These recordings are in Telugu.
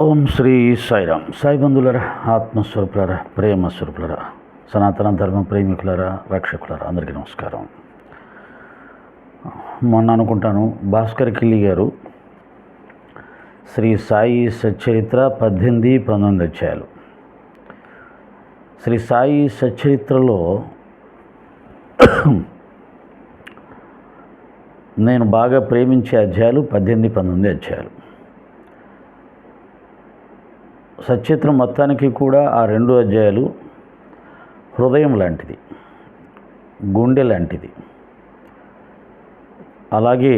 ఓం శ్రీ సాయిరామ్. సాయి బంధువులరా, ఆత్మస్వరూపులరా, ప్రేమస్వరూపులరా, సనాతన ధర్మ ప్రేమికులరా, రక్షకులరా, అందరికీ నమస్కారం. మొన్న అనుకుంటాను భాస్కర్ కిల్లి గారు శ్రీ సాయి సచ్చరిత్ర 18-19 అధ్యాయాలు. శ్రీ సాయి సచ్చరిత్రలో నేను బాగా ప్రేమించే అధ్యాయాలు 18-19 అధ్యాయాలు. సచిత్రం మొత్తానికి కూడా ఆ 2 అధ్యాయాలు హృదయం లాంటిది, గుండె లాంటిది. అలాగే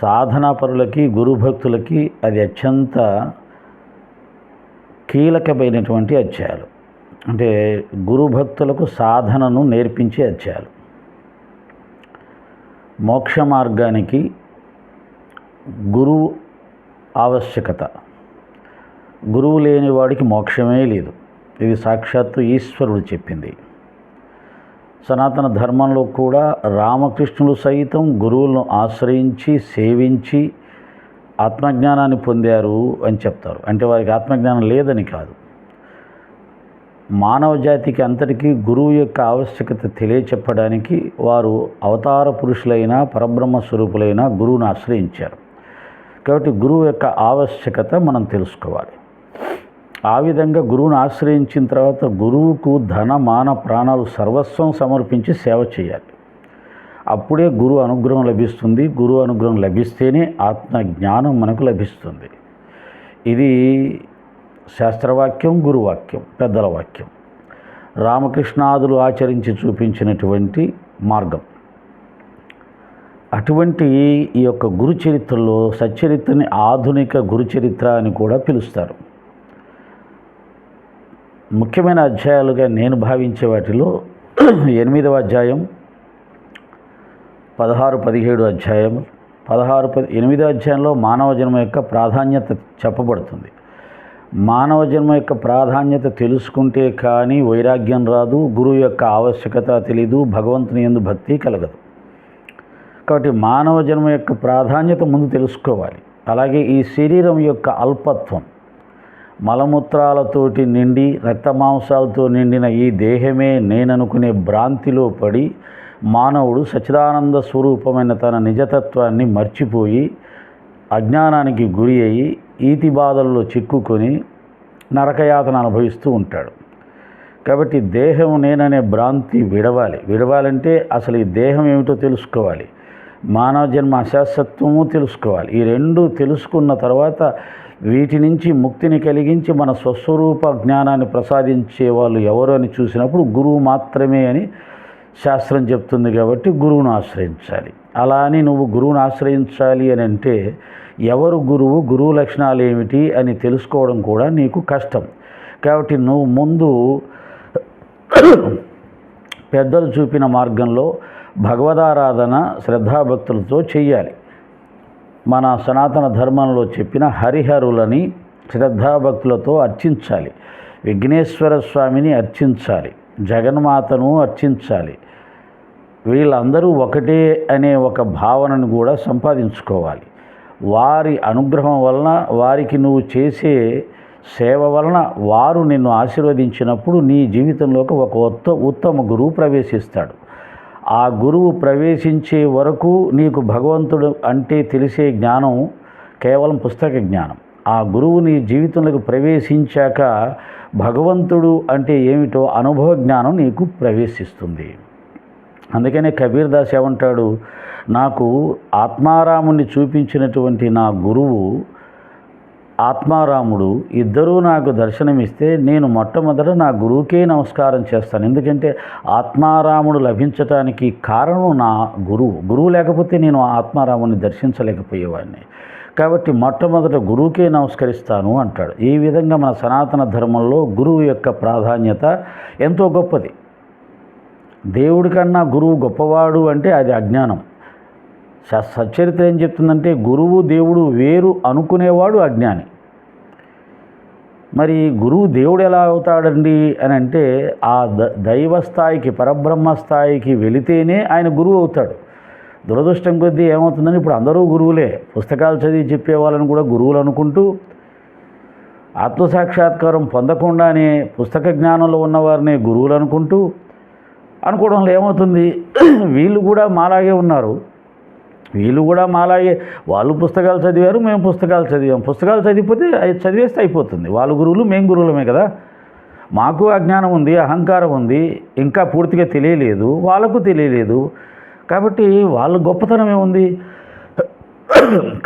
సాధనాపరులకి, గురుభక్తులకి అది అత్యంత కీలకమైనటువంటి అధ్యాయాలు. అంటే గురుభక్తులకు సాధనను నేర్పించే అధ్యాయాలు. మోక్ష మార్గానికి గురువు ఆవశ్యకత. గురువు లేని వాడికి మోక్షమే లేదు. ఇది సాక్షాత్తు ఈశ్వరుడు చెప్పింది. సనాతన ధర్మంలో కూడా రామకృష్ణులు సైతం గురువులను ఆశ్రయించి సేవించి ఆత్మజ్ఞానాన్ని పొందారు అని చెప్తారు. అంటే వారికి ఆత్మజ్ఞానం లేదని కాదు. మానవ జాతికి అంతటికీ గురువు యొక్క ఆవశ్యకత తెలియచెప్పడానికి వారు అవతార పురుషులైన పరబ్రహ్మ స్వరూపులైన గురువును ఆశ్రయించారు. కాబట్టి గురువు యొక్క ఆవశ్యకత మనం తెలుసుకోవాలి. ఆ విధంగా గురువును ఆశ్రయించిన తర్వాత గురువుకు ధన మాన ప్రాణాలు సర్వస్వం సమర్పించి సేవ చేయాలి. అప్పుడే గురు అనుగ్రహం లభిస్తుంది. గురు అనుగ్రహం లభిస్తేనే ఆత్మజ్ఞానం మనకు లభిస్తుంది. ఇది శాస్త్రవాక్యం, గురువాక్యం, పెద్దల వాక్యం. రామకృష్ణాదులు ఆచరించి చూపించినటువంటి మార్గం. అటువంటి ఈ యొక్క గురు చరిత్రలో సచ్చరిత్రని ఆధునిక గురు చరిత్ర అని కూడా పిలుస్తారు. ముఖ్యమైన అధ్యాయాలుగా నేను భావించే వాటిలో 8వ అధ్యాయం, 16-17 అధ్యాయం. 8వ అధ్యాయంలో మానవ జన్మ యొక్క ప్రాధాన్యత చెప్పబడుతుంది. మానవ జన్మ యొక్క ప్రాధాన్యత తెలుసుకుంటే కానీ వైరాగ్యం రాదు, గురువు యొక్క ఆవశ్యకత తెలీదు, భగవంతుని యందు భక్తి కలగదు. కాబట్టి మానవ జన్మ యొక్క ప్రాధాన్యత ముందు తెలుసుకోవాలి. అలాగే ఈ శరీరం యొక్క అల్పత్వం, మలమూత్రాలతోటి నిండి రక్తమాంసాలతో నిండిన ఈ దేహమే నేననుకునే భ్రాంతిలో పడి మానవుడు సచ్చిదానంద స్వరూపమైన తన నిజతత్వాన్ని మర్చిపోయి అజ్ఞానానికి గురి అయ్యి ఈతి బాధల్లో చిక్కుకొని నరకయాతన అనుభవిస్తూ ఉంటాడు. కాబట్టి దేహం నేననే భ్రాంతి విడవాలంటే అసలు ఈ దేహం ఏమిటో తెలుసుకోవాలి. మానవ జన్మ అశాశ్వత్వము తెలుసుకోవాలి. ఈ 2 తెలుసుకున్న తర్వాత వీటి నుంచి ముక్తిని కలిగించి మన స్వస్వరూప జ్ఞానాన్ని ప్రసాదించే వాళ్ళు ఎవరు అని చూసినప్పుడు గురువు మాత్రమే అని శాస్త్రం చెప్తుంది. కాబట్టి గురువును ఆశ్రయించాలి. అలా అని నువ్వు గురువును ఆశ్రయించాలి అని అంటే ఎవరు గురువు, గురువు లక్షణాలు ఏమిటి అని తెలుసుకోవడం కూడా నీకు కష్టం. కాబట్టి నువ్వు ముందు పెద్దలు చూపిన మార్గంలో భగవదారాధన శ్రద్ధాభక్తులతో చెయ్యాలి. మన సనాతన ధర్మంలో చెప్పిన హరిహరులని శ్రద్ధాభక్తులతో అర్చించాలి. విఘ్నేశ్వర స్వామిని అర్చించాలి, జగన్మాతను అర్చించాలి. వీళ్ళందరూ ఒకటే అనే ఒక భావనను కూడా సంపాదించుకోవాలి. వారి అనుగ్రహం వలన, వారికి నువ్వు చేసే సేవ వలన వారు నిన్ను ఆశీర్వదించినప్పుడు నీ జీవితంలోకి ఒక ఉత్తమ గురువు ప్రవేశిస్తాడు. ఆ గురువు ప్రవేశించే వరకు నీకు భగవంతుడు అంటే తెలిసే జ్ఞానం కేవలం పుస్తక జ్ఞానం. ఆ గురువు నీ జీవితంలోకి ప్రవేశించాక భగవంతుడు అంటే ఏమిటో అనుభవ జ్ఞానం నీకు ప్రవేశిస్తుంది. అందుకనే కబీర్ దాస్ ఏమంటాడు, నాకు ఆత్మారాముని చూపించినటువంటి నా గురువు ఆత్మారాముడు ఇద్దరూ నాకు దర్శనమిస్తే నేను మొట్టమొదట నా గురువుకే నమస్కారం చేస్తాను. ఎందుకంటే ఆత్మారాముడు లభించటానికి కారణం నా గురువు లేకపోతే నేను ఆత్మారాముని దర్శించలేకపోయేవాడిని. కాబట్టి మొట్టమొదట గురువుకే నమస్కరిస్తాను అంటాడు. ఈ విధంగా మన సనాతన ధర్మంలో గురువు యొక్క ప్రాధాన్యత ఎంతో గొప్పది. దేవుడి కన్నా గురువు గొప్పవాడు అంటే అది అజ్ఞానం. సచ్చరిత్ర ఏం చెప్తుందంటే గురువు దేవుడు వేరు అనుకునేవాడు అజ్ఞాని. మరి గురువు దేవుడు ఎలా అవుతాడండి అని అంటే ఆ దైవ స్థాయికి, పరబ్రహ్మ స్థాయికి వెళితేనే ఆయన గురువు అవుతాడు. దురదృష్టం కొద్దీ ఏమవుతుందని ఇప్పుడు అందరూ గురువులే. పుస్తకాలు చదివి చెప్పే వాళ్ళని కూడా గురువులు అనుకుంటూ ఆత్మసాక్షాత్కారం పొందకుండానే పుస్తక జ్ఞానంలో ఉన్నవారినే గురువులు అనుకోవడంలో ఏమవుతుంది, వీళ్ళు కూడా మాలాగే ఉన్నారు, వీళ్ళు కూడా మాలాగే, వాళ్ళు పుస్తకాలు చదివారు, మేము పుస్తకాలు చదివాం, పుస్తకాలు చదివిపోతే అది చదివేస్తే అయిపోతుంది, వాళ్ళు గురువులు మేము గురువులమే కదా, మాకు అజ్ఞానం ఉంది, అహంకారం ఉంది, ఇంకా పూర్తిగా తెలియలేదు, వాళ్ళకు తెలియలేదు, కాబట్టి వాళ్ళ గొప్పతనం ఏముంది,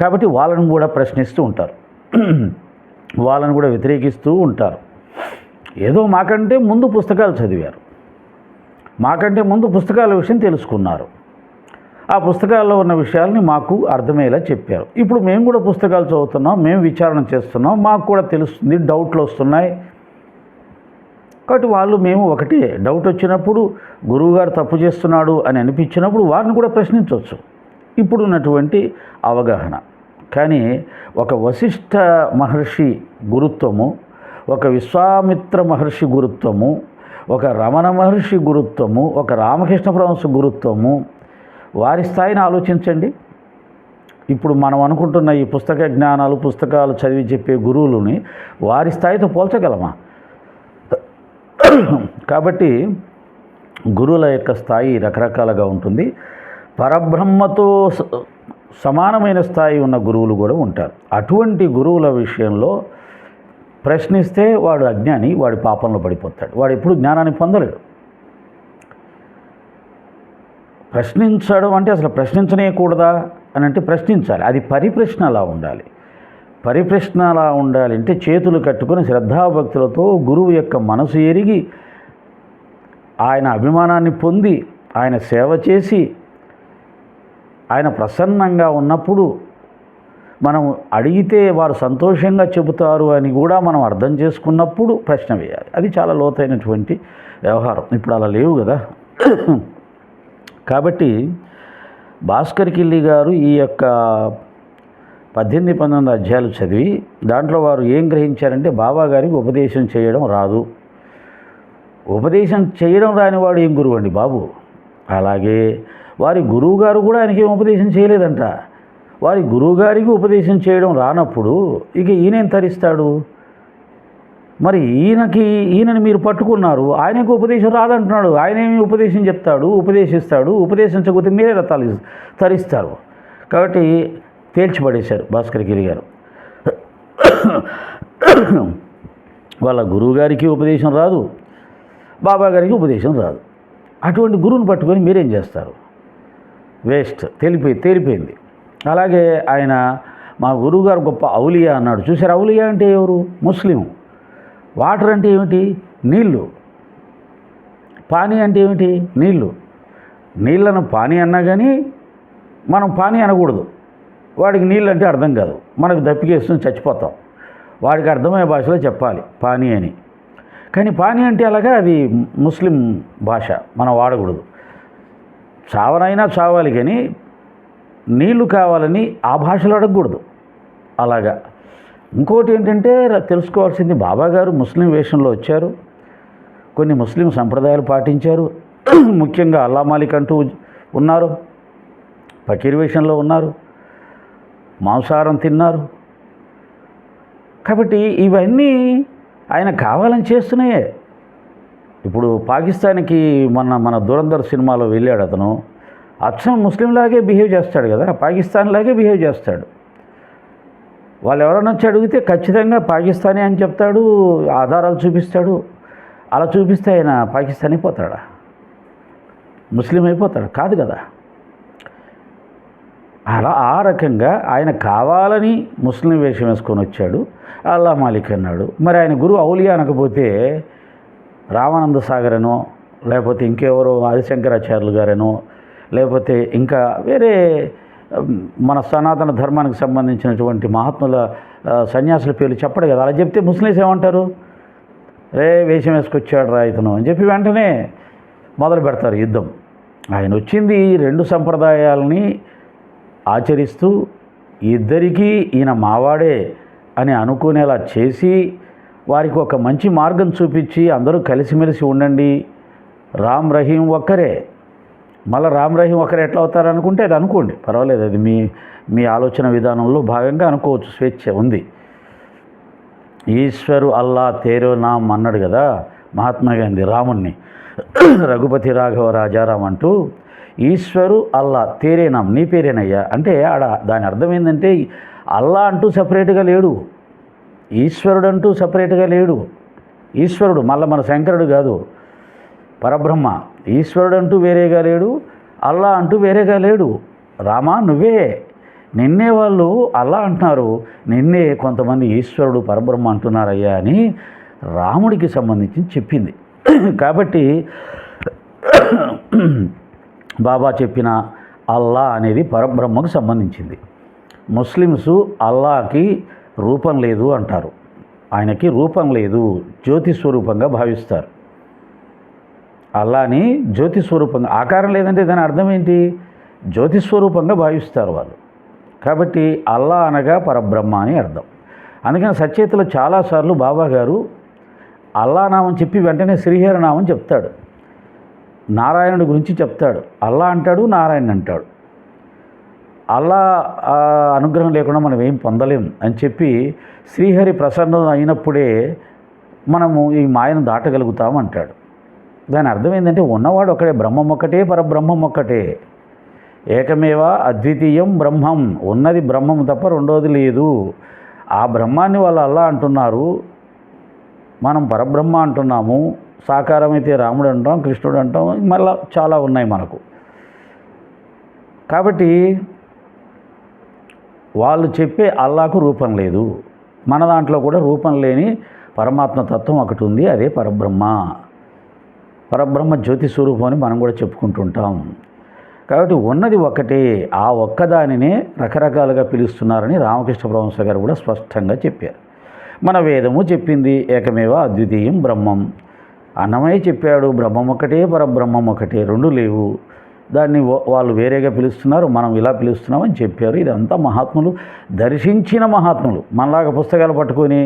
కాబట్టి వాళ్ళని కూడా ప్రశ్నిస్తూ ఉంటారు, వాళ్ళని కూడా వ్యతిరేకిస్తూ ఉంటారు. ఏదో మాకంటే ముందు పుస్తకాలు చదివారు, మాకంటే ముందు పుస్తకాల విషయం తెలుసుకున్నారు, ఆ పుస్తకాల్లో ఉన్న విషయాల్ని మాకు అర్థమయ్యేలా చెప్పారు. ఇప్పుడు మేము కూడా పుస్తకాలు చదువుతున్నాం, మేము విచారణ చేస్తున్నాం, మాకు కూడా తెలుస్తుంది, డౌట్లు వస్తున్నాయి, కాబట్టి వాళ్ళు మేము ఒకటే. డౌట్ వచ్చినప్పుడు గురువుగారు తప్పు చేస్తున్నాడు అని అనిపించినప్పుడు వారిని కూడా ప్రశ్నించవచ్చు, ఇప్పుడున్నటువంటి అవగాహన. కానీ ఒక వశిష్ఠ మహర్షి గురుత్వము, ఒక విశ్వామిత్ర మహర్షి గురుత్వము, ఒక రమణ మహర్షి గురుత్వము, ఒక రామకృష్ణ పరమహంస గురుత్వము, వారి స్థాయిని ఆలోచించండి. ఇప్పుడు మనం అనుకుంటున్న ఈ పుస్తక జ్ఞానాలు, పుస్తకాలు చదివి చెప్పే గురువులని వారి స్థాయితో పోల్చగలమా? కాబట్టి గురువుల యొక్క స్థాయి రకరకాలుగా ఉంటుంది. పరబ్రహ్మతో సమానమైన స్థాయి ఉన్న గురువులు కూడా ఉంటారు. అటువంటి గురువుల విషయంలో ప్రశ్నిస్తే వాడు అజ్ఞాని, వాడి పాపంలో పడిపోతాడు, వాడు ఎప్పుడు జ్ఞానాన్ని పొందలేడు. ప్రశ్నించడం అంటే అసలు ప్రశ్నించనేయకూడదా అని అంటే ప్రశ్నించాలి, అది పరిప్రశ్న అలా ఉండాలి. పరిప్రశ్న అలా ఉండాలి అంటే చేతులు కట్టుకొని శ్రద్ధాభక్తులతో గురువు యొక్క మనసు ఎరిగి ఆయన అభిమానాన్ని పొంది ఆయన సేవ చేసి ఆయన ప్రసన్నంగా ఉన్నప్పుడు మనం అడిగితే వారు సంతోషంగా చెబుతారు అని కూడా మనం అర్థం చేసుకున్నప్పుడు ప్రశ్న వేయాలి. అది చాలా లోతైనటువంటి వ్యవహారం. ఇప్పుడు అలా లేవు కదా. కాబట్టి భాస్కర్ కిల్లి గారు ఈ యొక్క 18-19 అధ్యాయాలు చదివి దాంట్లో వారు ఏం గ్రహించారంటే బాబా గారికి ఉపదేశం చేయడం రాదు. ఉపదేశం చేయడం రానివాడు ఏం గురువు అండి బాబు. అలాగే వారి గురువుగారు కూడా ఆయనకి ఏం ఉపదేశం చేయలేదంట. వారి గురువుగారికి ఉపదేశం చేయడం రానప్పుడు ఇక ఈయనేం తరిస్తాడు? మరి ఈయనని మీరు పట్టుకున్నారు, ఆయనకు ఉపదేశం రాదంటున్నాడు, ఆయనేమి ఉపదేశం చెప్తాడు, ఉపదేశిస్తాడు, ఉపదేశించకపోతే మీరే తరిస్తారు. కాబట్టి తేల్చిపడేశారు భాస్కర్ కిల్లి గారు. వాళ్ళ గురువుగారికి ఉపదేశం రాదు, బాబా గారికి ఉపదేశం రాదు. అటువంటి గురువుని పట్టుకొని మీరేం చేస్తారు? వేస్ట్. తేలిపోయింది. అలాగే ఆయన మా గురువుగారు గొప్ప ఔలియా అన్నాడు. చూసారు, ఔలియా అంటే ఎవరు? ముస్లిం. వాటర్ అంటే ఏమిటి? నీళ్ళు. పానీ అంటే ఏమిటి? నీళ్ళు. నీళ్ళను పానీ అన్నా కానీ మనం పానీ అనకూడదు. వాడికి నీళ్ళు అంటే అర్థం కాదు, మనకు దప్పికేస్తుంది, చచ్చిపోతాం. వాడికి అర్థమయ్యే భాషలో చెప్పాలి పానీ అని. కానీ పానీ అంటే అలాగా అది ముస్లిం భాష, మనం వాడకూడదు. చావనైనా చావాలి కానీ నీళ్లు కావాలని ఆ భాషలో అడగకూడదు. అలాగా. ఇంకోటి ఏంటంటే తెలుసుకోవాల్సింది, బాబా గారు ముస్లిం వేషంలో వచ్చారు, కొన్ని ముస్లిం సంప్రదాయాలు పాటించారు, ముఖ్యంగా అల్లా మాలిక్ అంటూ ఉన్నారు, ఫకీర్ వేషంలో ఉన్నారు, మాంసాహారం తిన్నారు. కాబట్టి ఇవన్నీ ఆయన కావాలని చేస్తున్నాయే. ఇప్పుడు పాకిస్తాన్కి మన దురంధర్ సినిమాలో వెళ్ళాడు అతను, అచ్చం ముస్లింలాగే బిహేవ్ చేస్తాడు కదా, పాకిస్తాన్ లాగే బిహేవ్ చేస్తాడు. వాళ్ళు ఎవరైనా వచ్చి అడిగితే ఖచ్చితంగా పాకిస్తానీ అని చెప్తాడు, ఆధారాలు చూపిస్తాడు. అలా చూపిస్తే ఆయన పాకిస్తాన్ అయిపోతాడా? ముస్లిం అయిపోతాడు? కాదు కదా. అలా ఆ రకంగా ఆయన కావాలని ముస్లిం వేషం వేసుకొని వచ్చాడు, అల్లా మాలిక్ అన్నాడు. మరి ఆయన గురువు ఔలియా అనకపోతే రామానంద సాగర్ అనో, లేకపోతే ఇంకెవరో ఆదిశంకరాచార్యులు గారనో, లేకపోతే ఇంకా వేరే మన సనాతన ధర్మానికి సంబంధించినటువంటి మహాత్ముల సన్యాసుల పేర్లు చెప్పడు కదా. అలా చెప్తే ముస్లిమ్స్ ఏమంటారు? వేషం వేసుకొచ్చాడు రా ఇతను అని చెప్పి వెంటనే మొదలు పెడతారు యుద్ధం. ఆయన వచ్చింది రెండు సంప్రదాయాలని ఆచరిస్తూ ఇద్దరికీ ఈయన మావాడే అని అనుకునేలా చేసి వారికి ఒక మంచి మార్గం చూపించి అందరూ కలిసిమెలిసి ఉండండి, రామ్ రహీం ఒక్కరే. మళ్ళీ రామ్ రహీం ఒకరు ఎట్లా అవుతారు అనుకుంటే అది అనుకోండి, పర్వాలేదు, అది మీ ఆలోచన విధానంలో భాగంగా అనుకోవచ్చు, స్వేచ్ఛ ఉంది. ఈశ్వరు అల్లా తేరో నామ్ అన్నాడు కదా మహాత్మా గాంధీ రాముణ్ణి, రఘుపతి రాఘవ రాజారాం అంటూ ఈశ్వరు అల్లా తేరే నామ్, నీ పేరేనయ్యా అంటే ఆడ దాని అర్థం ఏంటంటే అల్లా అంటూ సపరేట్గా లేడు, ఈశ్వరుడు అంటూ సపరేట్గా లేడు. ఈశ్వరుడు మళ్ళీ మన శంకరుడు కాదు, పరబ్రహ్మ. ఈశ్వరుడు అంటూ వేరేగా లేడు, అల్లా అంటూ వేరేగా లేడు. రామా నువ్వే, నిన్నే వాళ్ళు అల్లా అంటున్నారు, నిన్నే కొంతమంది ఈశ్వరుడు పరబ్రహ్మ అంటున్నారయ్యా అని రాముడికి సంబంధించి చెప్పింది. కాబట్టి బాబా చెప్పిన అల్లా అనేది పరబ్రహ్మకు సంబంధించింది. ముస్లిమ్స్ అల్లాకి రూపం లేదు అంటారు, ఆయనకి రూపం లేదు, జ్యోతి స్వరూపంగా భావిస్తారు. అల్లాని జ్యోతి స్వరూపంగా, ఆకారం లేదంటే దాని అర్థం ఏంటి, జ్యోతి స్వరూపంగా భావిస్తారు వాళ్ళు. కాబట్టి అల్లా అనగా పరబ్రహ్మ అని అర్థం. అందుకని సచేతలో చాలాసార్లు బాబా గారు అల్లా నామం చెప్పి వెంటనే శ్రీహరి నామం చెప్తాడు, నారాయణుడి గురించి చెప్తాడు. అల్లా అంటాడు, నారాయణ అంటాడు. అల్లా అనుగ్రహం లేకుండా మనం ఏం పొందలేం అని చెప్పి శ్రీహరి ప్రసన్నం అయినప్పుడే మనము ఈ మాయను దాటగలుగుతాం అంటాడు. దాని అర్థం ఏంటంటే ఉన్నవాడు ఒకటే, బ్రహ్మం ఒక్కటే, పరబ్రహ్మం ఒక్కటే, ఏకమేవ అద్వితీయం బ్రహ్మం, ఉన్నది బ్రహ్మం తప్ప రెండోది లేదు. ఆ బ్రహ్మాన్ని వాళ్ళు అల్లా అంటున్నారు, మనం పరబ్రహ్మ అంటున్నాము. సాకారమైతే రాముడు అంటాం, కృష్ణుడు అంటాం, మళ్ళీ చాలా ఉన్నాయి మనకు. కాబట్టి వాళ్ళు చెప్పే అల్లాకు రూపం లేదు, మన దాంట్లో కూడా రూపం లేని పరమాత్మ తత్వం ఒకటి ఉంది, అదే పరబ్రహ్మ. పరబ్రహ్మ జ్యోతి స్వరూపం అని మనం కూడా చెప్పుకుంటుంటాం. కాబట్టి ఉన్నది ఒక్కటే, ఆ ఒక్కదానినే రకరకాలుగా పిలుస్తున్నారని రామకృష్ణ పరమహంస గారు కూడా స్పష్టంగా చెప్పారు. మన వేదము చెప్పింది ఏకమేవ అద్వితీయం బ్రహ్మం. అన్నమయ్య చెప్పాడు బ్రహ్మం ఒకటే, పరబ్రహ్మం ఒకటే, రెండు లేవు. దాన్ని వాళ్ళు వేరేగా పిలుస్తున్నారు, మనం ఇలా పిలుస్తున్నామని చెప్పారు. ఇదంతా మహాత్ములు దర్శించిన మహాత్ములు, మనలాగా పుస్తకాలు పట్టుకొని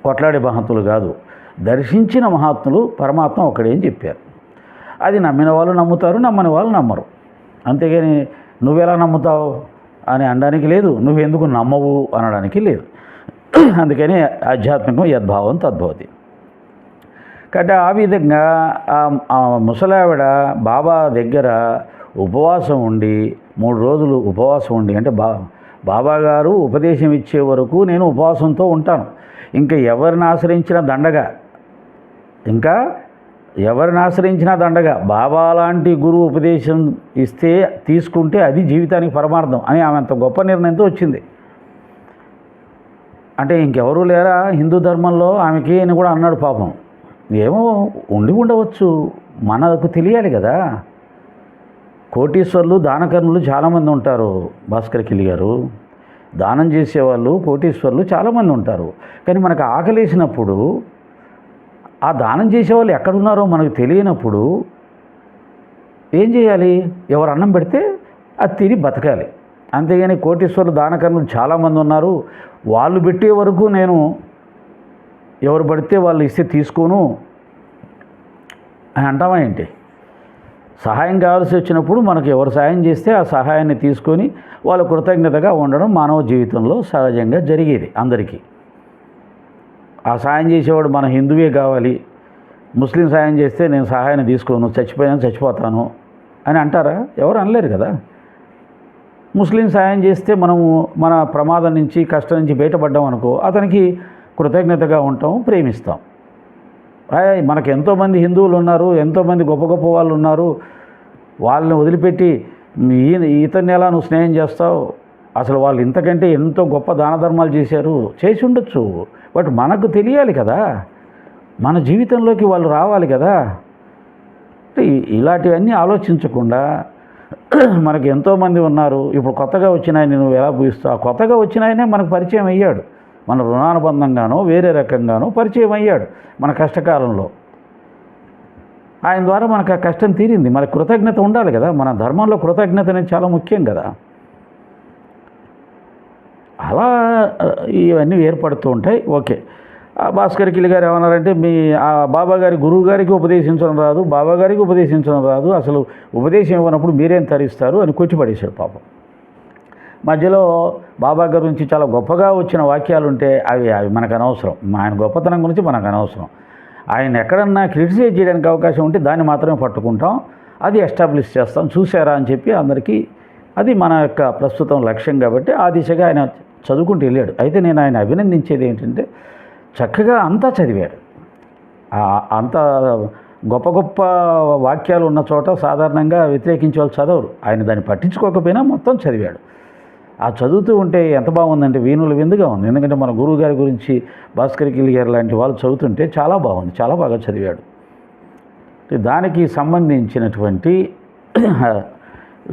కొట్లాడే మహాత్ములు కాదు. దర్శించిన మహాత్ములు పరమాత్మ ఒకడే అని చెప్పారు. అది నమ్మిన వాళ్ళు నమ్ముతారు, నమ్మని వాళ్ళు నమ్మరు. అంతేగాని నువ్వెలా నమ్ముతావు అని అనడానికి లేదు, నువ్వెందుకు నమ్మవు అనడానికి లేదు. అందుకని ఆధ్యాత్మికం యద్భావం తద్భవతి. కాబట్టి ఆ విధంగా ఆ ముసలావిడ బాబా దగ్గర ఉపవాసం ఉండి 3 రోజులు ఉపవాసం ఉండి, అంటే బాబా గారు ఉపదేశం ఇచ్చే వరకు నేను ఉపవాసంతో ఉంటాను, ఇంకా ఎవరిని ఆశ్రయించిన దండగా, ఇంకా ఎవరిని ఆశ్రయించినా దండగా, బాబా లాంటి గురువు ఉపదేశం ఇస్తే తీసుకుంటే అది జీవితానికి పరమార్థం అని ఆమె అంత గొప్ప నిర్ణయంతో వచ్చింది. అంటే ఇంకెవరూ లేరా హిందూ ధర్మంలో ఆమెకి అని కూడా అన్నాడు పాపం. ఏమో ఉండి ఉండవచ్చు, మనకు తెలియాలి కదా. కోటీశ్వర్లు దానకర్ణులు చాలామంది ఉంటారు భాస్కర్ కిలి గారు, దానం చేసేవాళ్ళు కోటీశ్వర్లు చాలామంది ఉంటారు. కానీ మనకు ఆకలేసినప్పుడు ఆ దానం చేసేవాళ్ళు ఎక్కడున్నారో మనకు తెలియనప్పుడు ఏం చేయాలి, ఎవరు అన్నం పెడితే అది తిని బతకాలి. అంతేగాని కోటీశ్వర్లు దానకర్ణులు చాలామంది ఉన్నారు, వాళ్ళు పెట్టే వరకు నేను ఎవరు పడితే వాళ్ళు ఇస్తే తీసుకోను అని అంటామా ఏంటి? సహాయం కావాల్సి వచ్చినప్పుడు మనకు ఎవరు సహాయం చేస్తే ఆ సహాయాన్ని తీసుకొని వాళ్ళు కృతజ్ఞతగా ఉండడం మానవ జీవితంలో సహజంగా జరిగేది అందరికీ. ఆ సహాయం చేసేవాడు మన హిందువే కావాలి, ముస్లిం సహాయం చేస్తే నేను సహాయాన్ని తీసుకోను, చచ్చిపోతాను అని అంటారా? ఎవరు అనలేరు కదా. ముస్లిం సహాయం చేస్తే మనము మన ప్రమాదం నుంచి కష్టం నుంచి బయటపడ్డాం అనుకో, అతనికి కృతజ్ఞతగా ఉంటాం, ప్రేమిస్తాం. మనకు ఎంతోమంది హిందువులు ఉన్నారు, ఎంతోమంది గొప్ప గొప్ప వాళ్ళు ఉన్నారు, వాళ్ళని వదిలిపెట్టి ఇతన్ని ఎలా నువ్వు స్నేహం చేస్తావు? అసలు వాళ్ళు ఇంతకంటే ఎంతో గొప్ప దాన ధర్మాలు చేసి ఉండొచ్చు. బట్ మనకు తెలియాలి కదా, మన జీవితంలోకి వాళ్ళు రావాలి కదా. ఇలాంటివన్నీ ఆలోచించకుండా మనకు ఎంతోమంది ఉన్నారు, ఇప్పుడు కొత్తగా వచ్చిన ఆయన నువ్వు ఎలా పూజిస్తావు? కొత్తగా వచ్చిన ఆయనే మనకు పరిచయం అయ్యాడు, మన రుణానుబంధంగానో వేరే రకంగానో పరిచయం అయ్యాడు మన కష్టకాలంలో. ఆయన ద్వారా మనకు ఆ కష్టం తీరింది, మనకు కృతజ్ఞత ఉండాలి కదా. మన ధర్మంలో కృతజ్ఞత అనేది చాలా ముఖ్యం కదా. అలా ఇవన్నీ ఏర్పడుతూ ఉంటాయి. ఓకే, భాస్కర్ కిలి గారు ఏమన్నారంటే ఆ బాబా గారి గురువు గారికి ఉపదేశించడం రాదు, బాబా గారికి ఉపదేశించడం రాదు, అసలు ఉపదేశం ఇవ్వనప్పుడు మీరేం తరిస్తారు అని కొట్టిపడేశాడు పాపం. మధ్యలో బాబా గారి గురించి చాలా గొప్పగా వచ్చిన వాక్యాలు ఉంటే అవి మనకు అనవసరం. ఆయన గొప్పతనం గురించి మనకు అనవసరం. ఆయన ఎక్కడన్నా క్రిటిసైజ్ చేయడానికి అవకాశం ఉంటే దాన్ని మాత్రమే పట్టుకుంటాం, అది ఎస్టాబ్లిష్ చేస్తాం. చూసారా అని చెప్పి అందరికీ అది మన యొక్క ప్రస్తుతం లక్ష్యం. కాబట్టి ఆ దిశగా ఆయన చదువుకుంటూ వెళ్ళాడు. అయితే నేను ఆయన అభినందించేది ఏంటంటే చక్కగా అంతా చదివాడు. అంత గొప్ప గొప్ప వాక్యాలు ఉన్న చోట సాధారణంగా వ్యతిరేకించే వాళ్ళు చదవరు. ఆయన దాన్ని పట్టించుకోకపోయినా మొత్తం చదివాడు. ఆ చదువుతూ ఉంటే ఎంత బాగుందంటే వీణులు విందుగా ఉంది. ఎందుకంటే మన గురువు గారి గురించి భాస్కర్ కిల్లి గారు లాంటి వాళ్ళు చదువుతుంటే చాలా బాగుంది, చాలా బాగా చదివాడు. దానికి సంబంధించినటువంటి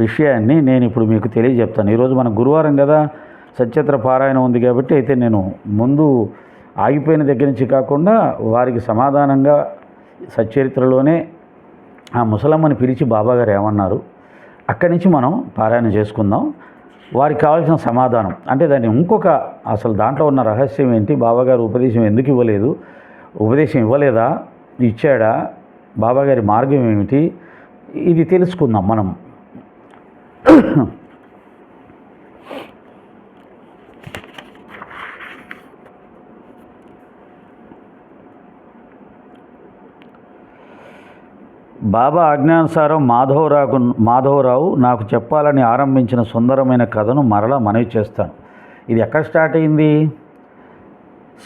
విషయాన్ని నేను ఇప్పుడు మీకు తెలియజెప్తాను. ఈరోజు మన గురువారం కదా, సత్యత్ర పారాయణం ఉంది కాబట్టి అయితే నేను ముందు ఆగిపోయిన దగ్గర నుంచి కాకుండా వారికి సమాధానంగా సచ్చరిత్రలోనే ఆ ముసలమ్మని పిలిచి బాబాగారు ఏమన్నారు అక్కడి నుంచి మనం పారాయణ చేసుకుందాం. వారికి కావాల్సిన సమాధానం అంటే దాన్ని ఇంకొక అసలు దాంట్లో ఉన్న రహస్యం ఏంటి, బాబాగారు ఉపదేశం ఎందుకు ఇవ్వలేదు, ఉపదేశం ఇవ్వలేదా, ఇచ్చాడా, బాబాగారి మార్గం ఏమిటి, ఇది తెలుసుకుందాం మనం. బాబా ఆజ్ఞానుసారం మాధవరావు నాకు చెప్పాలని ఆరంభించిన సుందరమైన కథను మరలా మనవి చేస్తాను. ఇది ఎక్కడ స్టార్ట్ అయింది?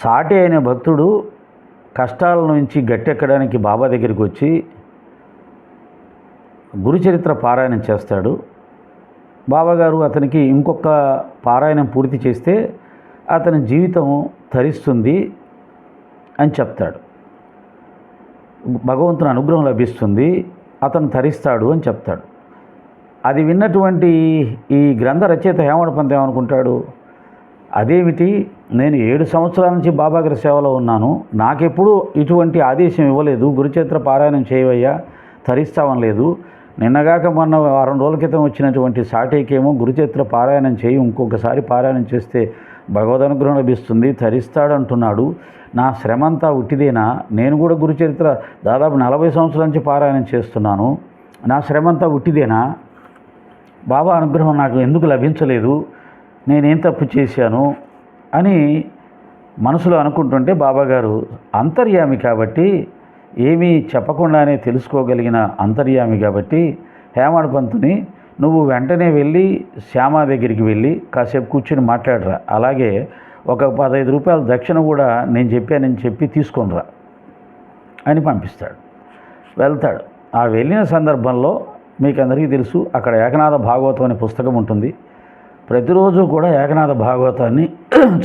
సాటి అయిన భక్తుడు కష్టాల నుంచి గట్టెక్కడానికి బాబా దగ్గరికి వచ్చి గురుచరిత్ర పారాయణం చేస్తాడు. బాబాగారు అతనికి ఇంకొక పారాయణం పూర్తి చేస్తే అతని జీవితం తరిస్తుంది అని చెప్తాడు. భగవంతుని అనుగ్రహం లభిస్తుంది, అతను తరిస్తాడు అని చెప్తాడు. అది విన్నటువంటి ఈ గ్రంథ రచయిత హేమడ పంత్ ఏమనుకుంటాడు, అదేమిటి, నేను 7 సంవత్సరాల నుంచి బాబాగారి సేవలో ఉన్నాను, నాకెప్పుడు ఇటువంటి ఆదేశం ఇవ్వలేదు, గురుచరిత్ర పారాయణం చేయవయ్యా తరిస్తావని లేదు. నిన్నగాక మొన్న 2 రోజుల క్రితం వచ్చినటువంటి సాటేకేమో గురుచరిత్ర పారాయణం చేయి, ఇంకొకసారి పారాయణం చేస్తే భగవద్ అనుగ్రహం లభిస్తుంది, తరిస్తాడు అంటున్నాడు. నా శ్రమంతా ఉట్టిదేనా? నేను కూడా గురుచరిత్ర దాదాపు 40 సంవత్సరాల నుంచి పారాయణం చేస్తున్నాను, నా శ్రమంతా ఉట్టిదేనా? బాబా అనుగ్రహం నాకు ఎందుకు లభించలేదు, నేనేం తప్పు చేశాను అని మనసులో అనుకుంటుంటే బాబాగారు అంతర్యామి కాబట్టి, ఏమీ చెప్పకుండానే తెలుసుకోగలిగిన అంతర్యామి కాబట్టి హేమడ పంతుని నువ్వు వెంటనే వెళ్ళి శ్యామ దగ్గరికి వెళ్ళి కాసేపు కూర్చొని మాట్లాడరా, అలాగే ఒక 15 రూపాయల దక్షిణ కూడా నేను చెప్పానని చెప్పి తీసుకొనిరా అని పంపిస్తాడు. వెళ్తాడు. ఆ వెళ్ళిన సందర్భంలో మీకు అందరికీ తెలుసు, అక్కడ ఏకనాథ భాగవతం అనే పుస్తకం ఉంటుంది. ప్రతిరోజు కూడా ఏకనాథ భాగవతాన్ని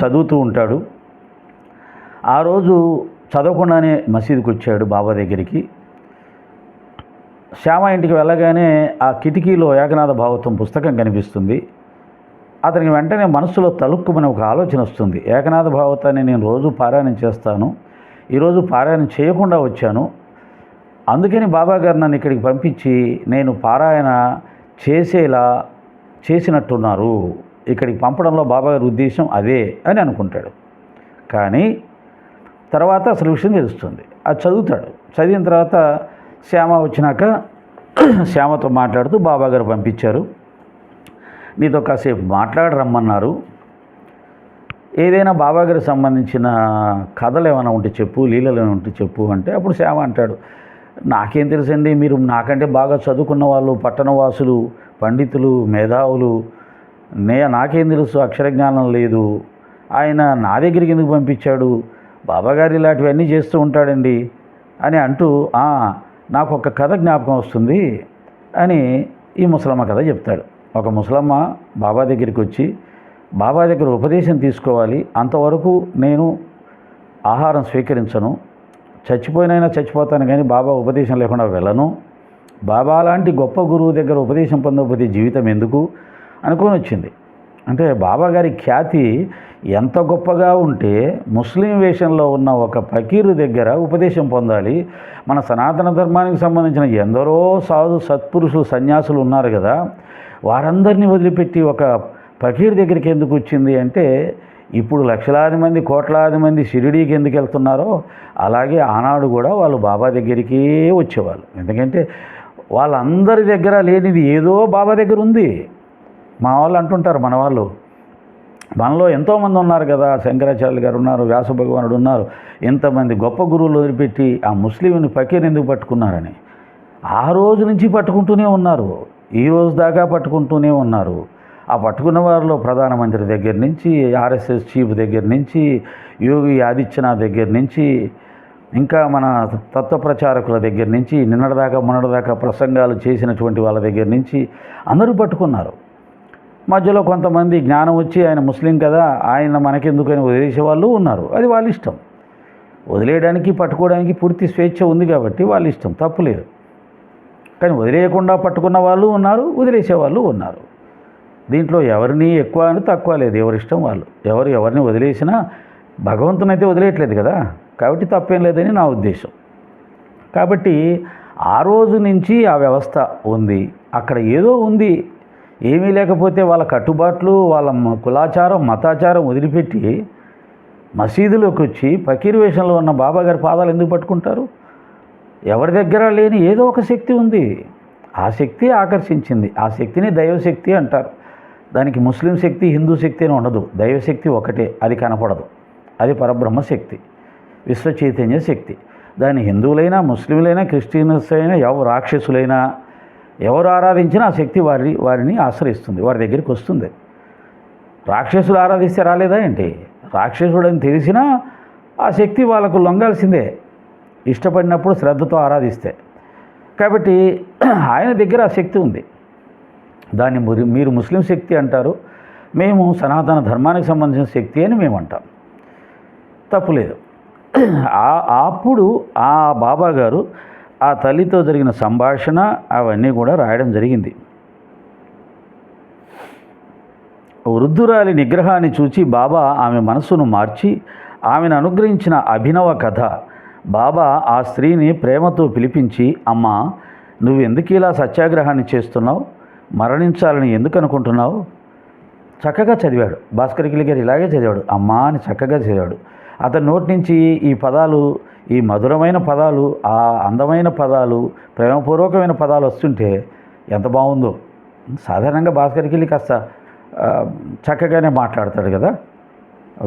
చదువుతూ ఉంటాడు. ఆ రోజు చదవకుండానే మసీదుకి వచ్చాడు బాబా దగ్గరికి. శ్యామ ఇంటికి వెళ్ళగానే ఆ కిటికీలో ఏకనాథ భాగవతం పుస్తకం కనిపిస్తుంది. అతనికి వెంటనే మనసులో తలుక్కుమని ఒక ఆలోచన వస్తుంది. ఏకనాథ భాగవతాన్ని నేను రోజు పారాయణం చేస్తాను, ఈరోజు పారాయణం చేయకుండా వచ్చాను, అందుకని బాబాగారు నన్ను ఇక్కడికి పంపించి నేను పారాయణ చేసేలా చేసినట్టున్నారు, ఇక్కడికి పంపడంలో బాబాగారి ఉద్దేశం అదే అని అనుకుంటాడు. కానీ తర్వాత అసలు విషయం తెలుస్తుంది. అది చదువుతాడు. చదివిన తర్వాత శ్యామ వచ్చినాక శ్యామతో మాట్లాడుతూ బాబాగారు పంపించారు, నీతో కాసేపు రమ్మన్నారు, ఏదైనా బాబాగారికి సంబంధించిన కథలు ఏమైనా ఉంటే చెప్పు, లీలలు ఏమైనా ఉంటే చెప్పు అంటే అప్పుడు శ్యామ అంటాడు, నాకేం తెలుసండి, మీరు నాకంటే బాగా చదువుకున్న వాళ్ళు, పట్టణవాసులు, పండితులు, మేధావులు, నాకేం తెలుసు, అక్షరజ్ఞానం లేదు, ఆయన నా దగ్గరికి ఎందుకు పంపించాడు, బాబాగారు ఇలాంటివన్నీ చేస్తూ ఉంటాడండి అని అంటూ నాకు ఒక కథ జ్ఞాపకం వస్తుంది అని ఈ ముసలమ్మ కథ చెప్తాడు. ఒక ముసలమ్మ బాబా దగ్గరికి వచ్చి బాబా దగ్గర ఉపదేశం తీసుకోవాలి, అంతవరకు నేను ఆహారం స్వీకరించను, చచ్చిపోయినైనా చచ్చిపోతాను కానీ బాబా ఉపదేశం లేకుండా వెళ్ళను, బాబా లాంటి గొప్ప గురువు దగ్గర ఉపదేశం పొందకపోతే జీవితం ఎందుకు అనుకొని వచ్చింది. అంటే బాబాగారి ఖ్యాతి ఎంత గొప్పగా ఉంటే ముస్లిం వేషంలో ఉన్న ఒక ఫకీరు దగ్గర ఉపదేశం పొందాలి. మన సనాతన ధర్మానికి సంబంధించిన ఎందరో సాధు సత్పురుషులు సన్యాసులు ఉన్నారు కదా, వారందరినీ వదిలిపెట్టి ఒక ఫకీర్ దగ్గరికి ఎందుకు వచ్చింది అంటే, ఇప్పుడు లక్షలాది మంది కోట్లాది మంది షిరిడీకి ఎందుకు వెళ్తున్నారో అలాగే ఆనాడు కూడా వాళ్ళు బాబా దగ్గరికే వచ్చేవాళ్ళు. ఎందుకంటే వాళ్ళందరి దగ్గర లేనిది ఏదో బాబా దగ్గర ఉంది. మా వాళ్ళు అంటుంటారు, మన వాళ్ళు, మనలో ఎంతోమంది ఉన్నారు కదా, శంకరాచార్యులు గారు ఉన్నారు, వ్యాస భగవానుడు ఉన్నారు, ఎంతమంది గొప్ప గురువులు వదిలిపెట్టి ఆ ముస్లింని ఫకీర్ ఎందుకు పట్టుకున్నారని. ఆ రోజు నుంచి పట్టుకుంటూనే ఉన్నారు, ఈ రోజు దాకా పట్టుకుంటూనే ఉన్నారు. ఆ పట్టుకున్న వారిలో ప్రధానమంత్రి దగ్గర నుంచి, ఆర్ఎస్ఎస్ చీఫ్ దగ్గర నుంచి, యోగి ఆదిత్యనాథ్ దగ్గర నుంచి, ఇంకా మన తత్వ ప్రచారకుల దగ్గర నుంచి, మొన్నటిదాకా ప్రసంగాలు చేసినటువంటి వాళ్ళ దగ్గర నుంచి అందరూ పట్టుకున్నారు. మధ్యలో కొంతమంది జ్ఞానం వచ్చి ఆయన ముస్లిం కదా, ఆయన మనకెందుకని వదిలేసే వాళ్ళు ఉన్నారు. అది వాళ్ళ ఇష్టం. వదిలేయడానికి పట్టుకోవడానికి పూర్తి స్వేచ్ఛ ఉంది కాబట్టి వాళ్ళ ఇష్టం, తప్పులేదు. కానీ వదిలేయకుండా పట్టుకున్న వాళ్ళు ఉన్నారు, వదిలేసే వాళ్ళు ఉన్నారు. దీంట్లో ఎవరిని ఎక్కువ అని తక్కువ లేదు, ఎవరిష్టం వాళ్ళు. ఎవరిని వదిలేసినా భగవంతుని అయితే వదిలేయట్లేదు కదా, కాబట్టి తప్పేం లేదని నా ఉద్దేశం. కాబట్టి ఆ రోజు నుంచి ఆ వ్యవస్థ ఉంది, అక్కడ ఏదో ఉంది. ఏమీ లేకపోతే వాళ్ళ కట్టుబాట్లు, వాళ్ళ కులాచారం, మతాచారం వదిలిపెట్టి మసీదులోకి వచ్చి ఫకీర్ వేషంలో ఉన్న బాబాగారి పాదాలు ఎందుకు పట్టుకుంటారు? ఎవరి దగ్గర లేని ఏదో ఒక శక్తి ఉంది, ఆ శక్తి ఆకర్షించింది. ఆ శక్తిని దైవశక్తి అంటారు. దానికి ముస్లిం శక్తి, హిందూ శక్తి అని ఉండదు. దైవశక్తి ఒకటే, అది కనపడదు. అది పరబ్రహ్మ శక్తి, విశ్వ చైతన్య శక్తి. దాన్ని హిందువులైనా, ముస్లింలైనా, క్రిస్టియన్స్ అయినా, రాక్షసులైనా ఎవరు ఆరాధించినా ఆ శక్తి వారిని ఆశ్రయిస్తుంది, వారి దగ్గరికి వస్తుంది. రాక్షసులు ఆరాధిస్తే రాలేదా ఏంటి? రాక్షసుడని తెలిసినా ఆ శక్తి వాళ్ళకు లొంగాల్సిందే, ఇష్టపడినప్పుడు శ్రద్ధతో ఆరాధిస్తే. కాబట్టి ఆయన దగ్గర ఆ శక్తి ఉంది. దాన్ని మీరు ముస్లిం శక్తి అంటారు, మేము సనాతన ధర్మానికి సంబంధించిన శక్తి అని మేము అంటాం. తప్పులేదు. అప్పుడు ఆ బాబా గారు ఆ తల్లితో జరిగిన సంభాషణ అవన్నీ కూడా రాయడం జరిగింది. వృద్ధురాలి నిగ్రహాన్ని చూచి బాబా ఆమె మనస్సును మార్చి ఆమెను అనుగ్రహించిన అభినవ కథ. బాబా ఆ స్త్రీని ప్రేమతో పిలిపించి, అమ్మా, నువ్వు ఎందుకు ఇలా సత్యాగ్రహాన్ని చేస్తున్నావు? మరణించాలని ఎందుకు అనుకుంటున్నావు? చక్కగా చదివాడు. భాస్కర్ గారు ఇలాగే చదివాడు, అమ్మా అని చక్కగా చదివాడు. అతని నోటి నుంచి ఈ పదాలు, ఈ మధురమైన పదాలు, ఆ అందమైన పదాలు, ప్రేమపూర్వకమైన పదాలు వస్తుంటే ఎంత బాగుందో. సాధారణంగా భాస్కర్ కాస్త చక్కగానే మాట్లాడతాడు కదా,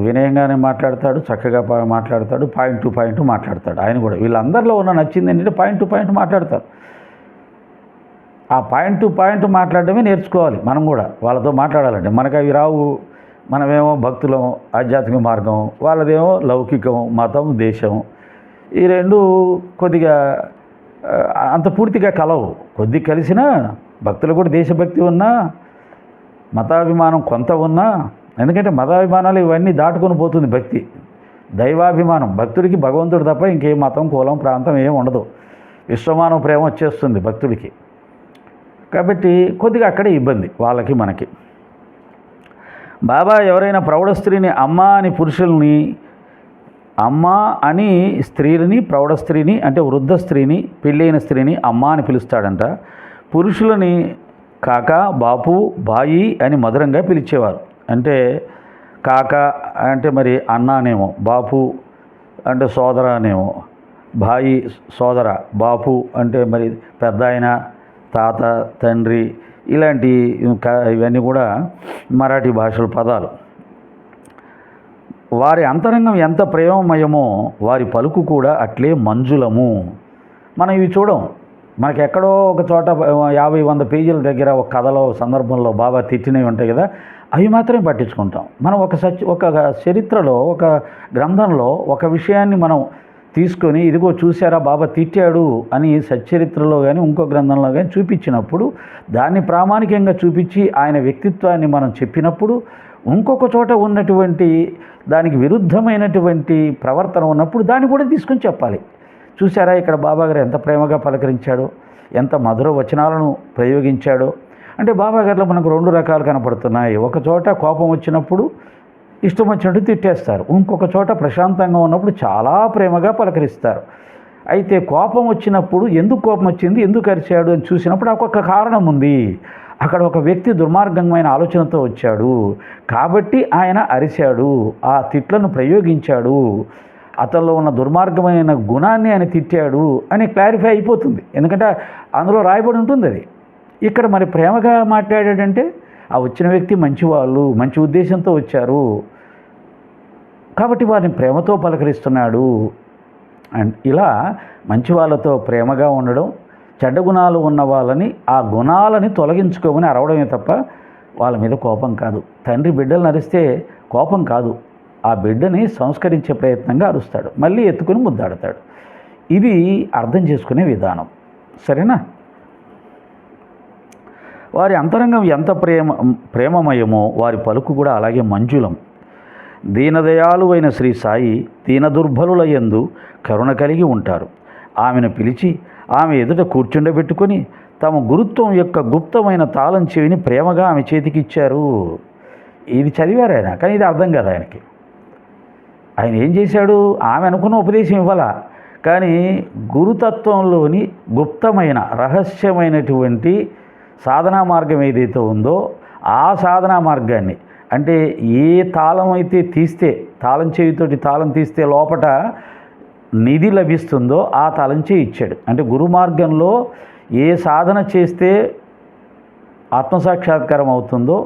వినయంగానే మాట్లాడతాడు, చక్కగా మాట్లాడతాడు, పాయింట్ టు పాయింట్ మాట్లాడతాడు. ఆయన కూడా వీళ్ళందరిలో ఉన్న నచ్చింది ఏంటంటే పాయింట్ టు పాయింట్ మాట్లాడతారు. ఆ పాయింట్ టు పాయింట్ మాట్లాడడమే నేర్చుకోవాలి. మనం కూడా వాళ్ళతో మాట్లాడాలంటే మనకు అవి రావు. మనమేమో భక్తులం, ఆధ్యాత్మిక మార్గం, వాళ్ళదేమో లౌకికం, మతం, దేశం. ఈ రెండు కొద్దిగా అంత పూర్తిగా కలవు. కొద్దిగా కలిసినా భక్తులు కూడా దేశభక్తి ఉన్నా, మతాభిమానం కొంత ఉన్నా, ఎందుకంటే మతాభిమానాలు ఇవన్నీ దాటుకొని పోతుంది భక్తి. దైవాభిమానం, భక్తుడికి భగవంతుడు తప్ప ఇంకేం మతం, కులం, ప్రాంతం ఏం ఉండదు. విశ్వమానవ ప్రేమ వచ్చేస్తుంది భక్తుడికి. కాబట్టి కొద్దిగా అక్కడే ఇబ్బంది వాళ్ళకి మనకి. బాబా ఎవరైనా ప్రౌఢ స్త్రీని అమ్మ అని, పురుషుల్ని అమ్మ అని, స్త్రీలని, ప్రౌఢ స్త్రీని అంటే వృద్ధ స్త్రీని, పెళ్ళైన స్త్రీని అమ్మ అని పిలుస్తాడంట. పురుషులని కాక, బాపు, బాయి అని మధురంగా పిలిచేవారు. అంటే కాక అంటే మరి అన్నానేమో, బాపు అంటే సోదర అనేమో, బాయి సోదర, బాపు అంటే మరి పెద్ద ఆయన, తాత, తండ్రి, ఇలాంటి ఇవన్నీ కూడా మరాఠీ భాషల పదాలు. వారి అంతరంగం ఎంత ప్రేమమయమో వారి పలుకు కూడా అట్లే మంజులము. మనం ఇవి చూడం. మనకి ఎక్కడో ఒక చోట 50-100 పేజీల దగ్గర ఒక కథలో, సందర్భంలో బాబా తిట్టినవి ఉంటాయి కదా, అవి మాత్రమే పట్టించుకుంటాం. మనం ఒక చరిత్రలో, ఒక గ్రంథంలో ఒక విషయాన్ని మనం తీసుకొని, ఇదిగో చూసారా బాబా తిట్టాడు అని సచ్చరిత్రలో కానీ ఇంకో గ్రంథంలో కానీ చూపించినప్పుడు, దాన్ని ప్రామాణికంగా చూపించి ఆయన వ్యక్తిత్వాన్ని మనం చెప్పినప్పుడు, ఇంకొక చోట ఉన్నటువంటి దానికి విరుద్ధమైనటువంటి ప్రవర్తన ఉన్నప్పుడు దాన్ని కూడా తీసుకొని చెప్పాలి. చూసారా ఇక్కడ బాబాగారు ఎంత ప్రేమగా పలకరించాడో, ఎంత మధుర వచనాలను ప్రయోగించాడో. అంటే బాబాగారిలో మనకు 2 రకాలు కనపడుతున్నాయి. ఒక చోట కోపం వచ్చినప్పుడు ఇష్టం వచ్చినట్టు తిట్టేస్తారు, ఇంకొక చోట ప్రశాంతంగా ఉన్నప్పుడు చాలా ప్రేమగా పలకరిస్తారు. అయితే కోపం వచ్చినప్పుడు ఎందుకు కోపం వచ్చింది, ఎందుకు అరిచాడు అని చూసినప్పుడు ఒక్కొక్క కారణం ఉంది. అక్కడ ఒక వ్యక్తి దుర్మార్గమైన ఆలోచనతో వచ్చాడు కాబట్టి ఆయన అరిచాడు, ఆ తిట్లను ప్రయోగించాడు, అతనిలో ఉన్న దుర్మార్గమైన గుణాన్ని ఆయన తిట్టాడు అని క్లారిఫై అయిపోతుంది. ఎందుకంటే అందులో రాయబడి ఉంటుంది అది. ఇక్కడ మరి ప్రేమగా మాట్లాడాడంటే ఆ వచ్చిన వ్యక్తి మంచివాళ్ళు, మంచి ఉద్దేశంతో వచ్చారు కాబట్టి వారిని ప్రేమతో పలకరిస్తున్నాడు. అండ్ ఇలా మంచి వాళ్ళతో ప్రేమగా ఉండడం, చెడ్డ గుణాలు ఉన్న వాళ్ళని ఆ గుణాలని తొలగించుకోమని అరవడమే తప్ప వాళ్ళ మీద కోపం కాదు. తండ్రి బిడ్డలు అరిస్తే కోపం కాదు, ఆ బిడ్డని సంస్కరించే ప్రయత్నంగా అరుస్తాడు, మళ్ళీ ఎత్తుకుని ముద్దాడతాడు. ఇది అర్థం చేసుకునే విధానం. సరేనా? వారి అంతరంగం ఎంత ప్రేమమయమో వారి పలుకు కూడా అలాగే మంజులం. దీనదయాళువైన శ్రీ సాయి దీనదుర్బలుల యందు కరుణ కలిగి ఉంటారు. ఆమెను పిలిచి ఆమె ఎదుట కూర్చుండబెట్టుకొని తమ గురుత్వం యొక్క గుప్తమైన తాళం చెవిని ప్రేమగా ఆమె చేతికి ఇచ్చారు. ఇది చదివారు ఆయన, కానీ ఇది అర్థం కాదు ఆయనకి. ఆయన ఏం చేశాడు? ఆమె అనుకున్న ఉపదేశం ఇవ్వాల, కానీ గురుతత్వంలోని గుప్తమైన రహస్యమైనటువంటి సాధనా మార్గం ఏదైతే ఉందో ఆ సాధనా మార్గాన్ని, అంటే ఏ తాళం అయితే తీస్తే, తాళం చెవితోటి తాళం తీస్తే లోపట నిధి లభిస్తుందో ఆ తాళం చేయి ఇచ్చాడు. అంటే గురు మార్గంలో ఏ సాధన చేస్తే ఆత్మసాక్షాత్కారం అవుతుందో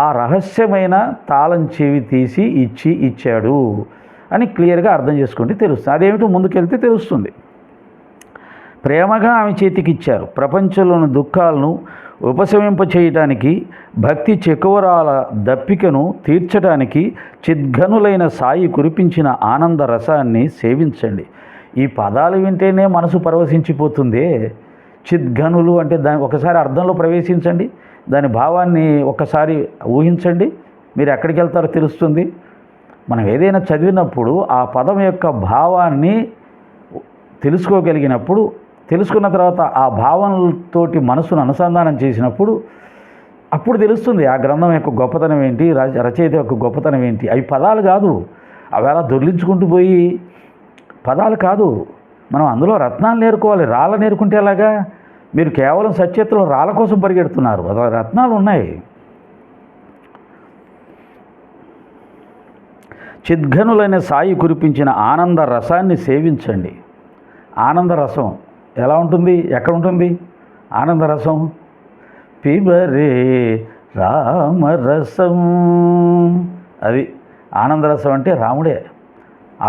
ఆ రహస్యమైన తాళం చెవి తీసి ఇచ్చాడు అని క్లియర్గా అర్థం చేసుకుంటే తెలుస్తుంది. అదేమిటో ముందుకెళ్తే తెలుస్తుంది. ప్రేమగా ఆమె చేతికి ఇచ్చారు. ప్రపంచంలోని దుఃఖాలను ఉపశమింప చేయటానికి, భక్తి చెకువరాల దప్పికను తీర్చడానికి చిద్ఘనులైన సాయి కురిపించిన ఆనంద రసాన్ని సేవించండి. ఈ పదాలు వింటేనే మనసు పరవశించిపోతుంది. చిద్ఘనులు అంటే దాని ఒకసారి అర్థంలో ప్రవేశించండి, దాని భావాన్ని ఒక్కసారి ఊహించండి, మీరు ఎక్కడికి వెళ్తారో తెలుస్తుంది. మనం ఏదైనా చదివినప్పుడు ఆ పదం యొక్క భావాన్ని తెలుసుకోగలిగినప్పుడు, తెలుసుకున్న తర్వాత ఆ భావనలతోటి మనసును అనుసంధానం చేసినప్పుడు అప్పుడు తెలుస్తుంది ఆ గ్రంథం యొక్క గొప్పతనం ఏంటి, రచయిత యొక్క గొప్పతనం ఏంటి. అవి పదాలు కాదు, అవి అలా దొర్లించుకుంటూ పోయి పదాలు కాదు. మనం అందులో రత్నాలు నేర్చుకోవాలి. రాళ్ళ నేర్చుకుంటే ఎలాగా? మీరు కేవలం సచేతలో రాళ్ళ కోసం పరిగెడుతున్నారు, అలా రత్నాలు ఉన్నాయి. చిద్ఘనులైన సాయి కురిపించిన ఆనంద రసాన్ని సేవించండి. ఆనంద రసం ఎలా ఉంటుంది? ఎక్కడ ఉంటుంది ఆనందరసం? పిబరే రామరసం. అది ఆనందరసం అంటే రాముడే,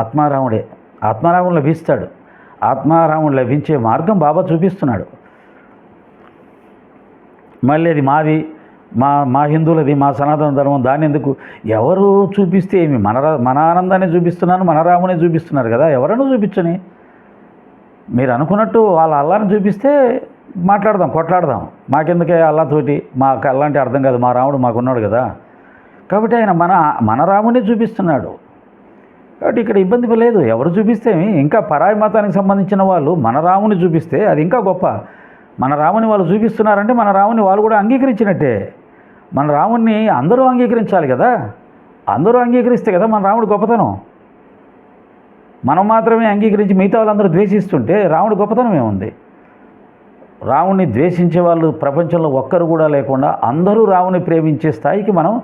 ఆత్మారాముడే. ఆత్మారాముడు లభిస్తాడు. ఆత్మారాముడు లభించే మార్గం బాబా చూపిస్తున్నాడు. మళ్ళీ అది మాది, మా హిందువులది, మా సనాతన ధర్మం, దాన్ని ఎందుకు? ఎవరు చూపిస్తే ఏమి? మన ఆనందాన్ని చూపిస్తున్నాను, మన రామునే చూపిస్తున్నారు కదా, ఎవరైనా చూపించని. మీరు అనుకున్నట్టు వాళ్ళ అల్లాని చూపిస్తే మాట్లాడదాం, కొట్లాడదాం. మాకెందుకే అల్లాతోటి? మాకు అల్లాంటి అర్థం కాదు, మా రాముడు మాకున్నాడు కదా. కాబట్టి ఆయన మన రామునే చూపిస్తున్నాడు. కాబట్టి ఇక్కడ ఇబ్బంది లేదు. ఎవరు చూపిస్తే, ఇంకా పరాయి మతానికి సంబంధించిన వాళ్ళు మన రాముని చూపిస్తే అది ఇంకా గొప్ప. మన రాముని వాళ్ళు చూపిస్తున్నారంటే మన రాముని వాళ్ళు కూడా అంగీకరించినట్టే. మన రాముని అందరూ అంగీకరించాలి కదా. అందరూ అంగీకరిస్తే కదా మన రాముడు గొప్పతనం. మనం మాత్రమే అంగీకరించి మిగతా వాళ్ళందరూ ద్వేషిస్తుంటే రాముడు గొప్పతనం ఏముంది? రాముడిని ద్వేషించే వాళ్ళు ప్రపంచంలో ఒక్కరు కూడా లేకుండా అందరూ రాముని ప్రేమించే స్థాయికి మనం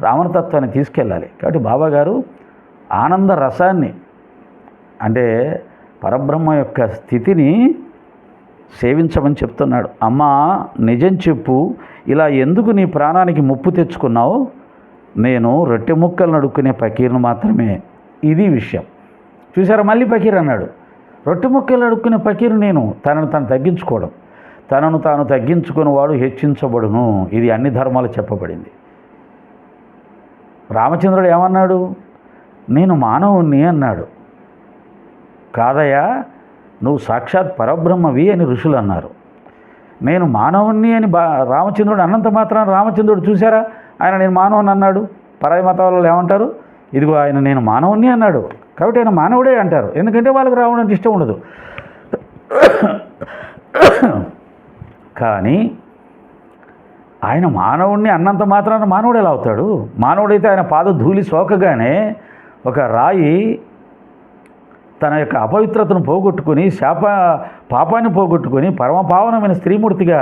రావణతత్వాన్ని తీసుకెళ్ళాలి. కాబట్టి బాబాగారు ఆనంద రసాన్ని, అంటే పరబ్రహ్మ యొక్క స్థితిని సేవించమని చెప్తున్నాడు. అమ్మా నిజం చెప్పు, ఇలా ఎందుకు నీ ప్రాణానికి ముప్పు తెచ్చుకున్నావు? నేను రొట్టె ముక్కలు నడుక్కునే పకీర్ను మాత్రమే. ఇది విషయం. చూసారా, మళ్ళీ పకీర్ అన్నాడు. రొట్టె ముక్కలు నడుక్కునే పకీరు నేను. తనను తాను తగ్గించుకోవడం, తనను తాను తగ్గించుకుని వాడు హెచ్చించబడును. ఇది అన్ని ధర్మాలు చెప్పబడింది. రామచంద్రుడు ఏమన్నాడు? నేను మానవుణ్ణి అన్నాడు. కాదయ్యా, నువ్వు సాక్షాత్ పరబ్రహ్మవి అని ఋషులు అన్నారు. నేను మానవుణ్ణి అని రామచంద్రుడు అన్నంత మాత్రాన రామచంద్రుడు చూసారా, ఆయన నేను మానవుని అన్నాడు. పరాయి మత వాళ్ళు ఏమంటారు? ఇదిగో ఆయన నేను మానవుణ్ణి అన్నాడు. కాబట్టి ఆయన మానవుడే అంటారు, ఎందుకంటే వాళ్ళకి రావడం అంటే ఇష్టం ఉండదు. కానీ ఆయన మానవుణ్ణి అన్నంత మాత్రాన మానవుడు ఎలా అవుతాడు? మానవుడైతే ఆయన పాద ధూళి సోకగానే ఒక రాయి తన యొక్క అపవిత్రతను పోగొట్టుకొని పాపాన్ని పోగొట్టుకొని పరమపావనమైన స్త్రీమూర్తిగా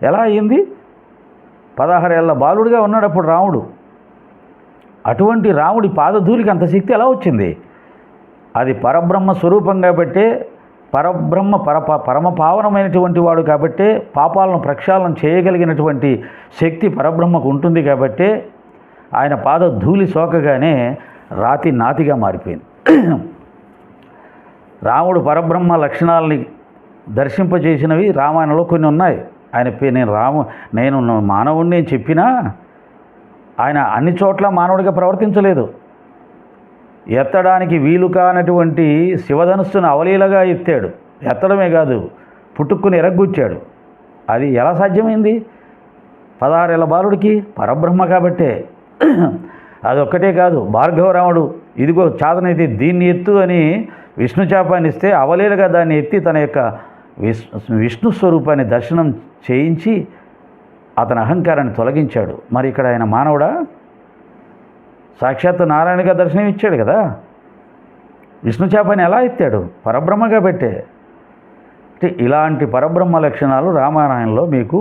ఎలా అయ్యింది? 16 ఏళ్ల బాలుడిగా ఉన్నాడు అప్పుడు రాముడు. అటువంటి రాముడి పాదధూళికి అంత శక్తి ఎలా వచ్చింది? అది పరబ్రహ్మ స్వరూపం కాబట్టే పరబ్రహ్మ పరమ పావనమైనటువంటి వాడు కాబట్టే పాపాలను ప్రక్షాళన చేయగలిగినటువంటి శక్తి పరబ్రహ్మకు ఉంటుంది కాబట్టే ఆయన పాద ధూళి సోకగానే రాతి నాతిగా మారిపోయింది. రాముడు పరబ్రహ్మ లక్షణాలని దర్శింపజేసినవి రామాయణంలో కొన్ని ఉన్నాయి. ఆయన నేను మానవుడిని చెప్పినా ఆయన అన్ని చోట్ల మానవుడిగా ప్రవర్తించలేదు. ఎత్తడానికి వీలు కానటువంటి శివధనుస్సును అవలీలగా ఎత్తాడు. ఎత్తడమే కాదు, పుట్టుక్కుని ఎరగొచ్చాడు. అది ఎలా సాధ్యమైంది? 16 ఏళ్ల బాలుడికి పరబ్రహ్మ కాబట్టే. అదొక్కటే కాదు, భార్గవరాముడు ఇదిగో చాదనైతే దీన్ని ఎత్తు అని విష్ణు చాపాన్ని ఇస్తే అవలీలగా దాన్ని ఎత్తి తన యొక్క విష్ణు స్వరూపాన్ని దర్శనం చేయించి అతని అహంకారాన్ని తొలగించాడు. మరి ఇక్కడ ఆయన మానవుడా? సాక్షాత్తు నారాయణగా దర్శనం ఇచ్చాడు కదా. విష్ణు చాపాన్ని ఎలా ఎత్తాడు? పరబ్రహ్మ కాబట్టే. అంటే ఇలాంటి పరబ్రహ్మ లక్షణాలు రామాయణంలో మీకు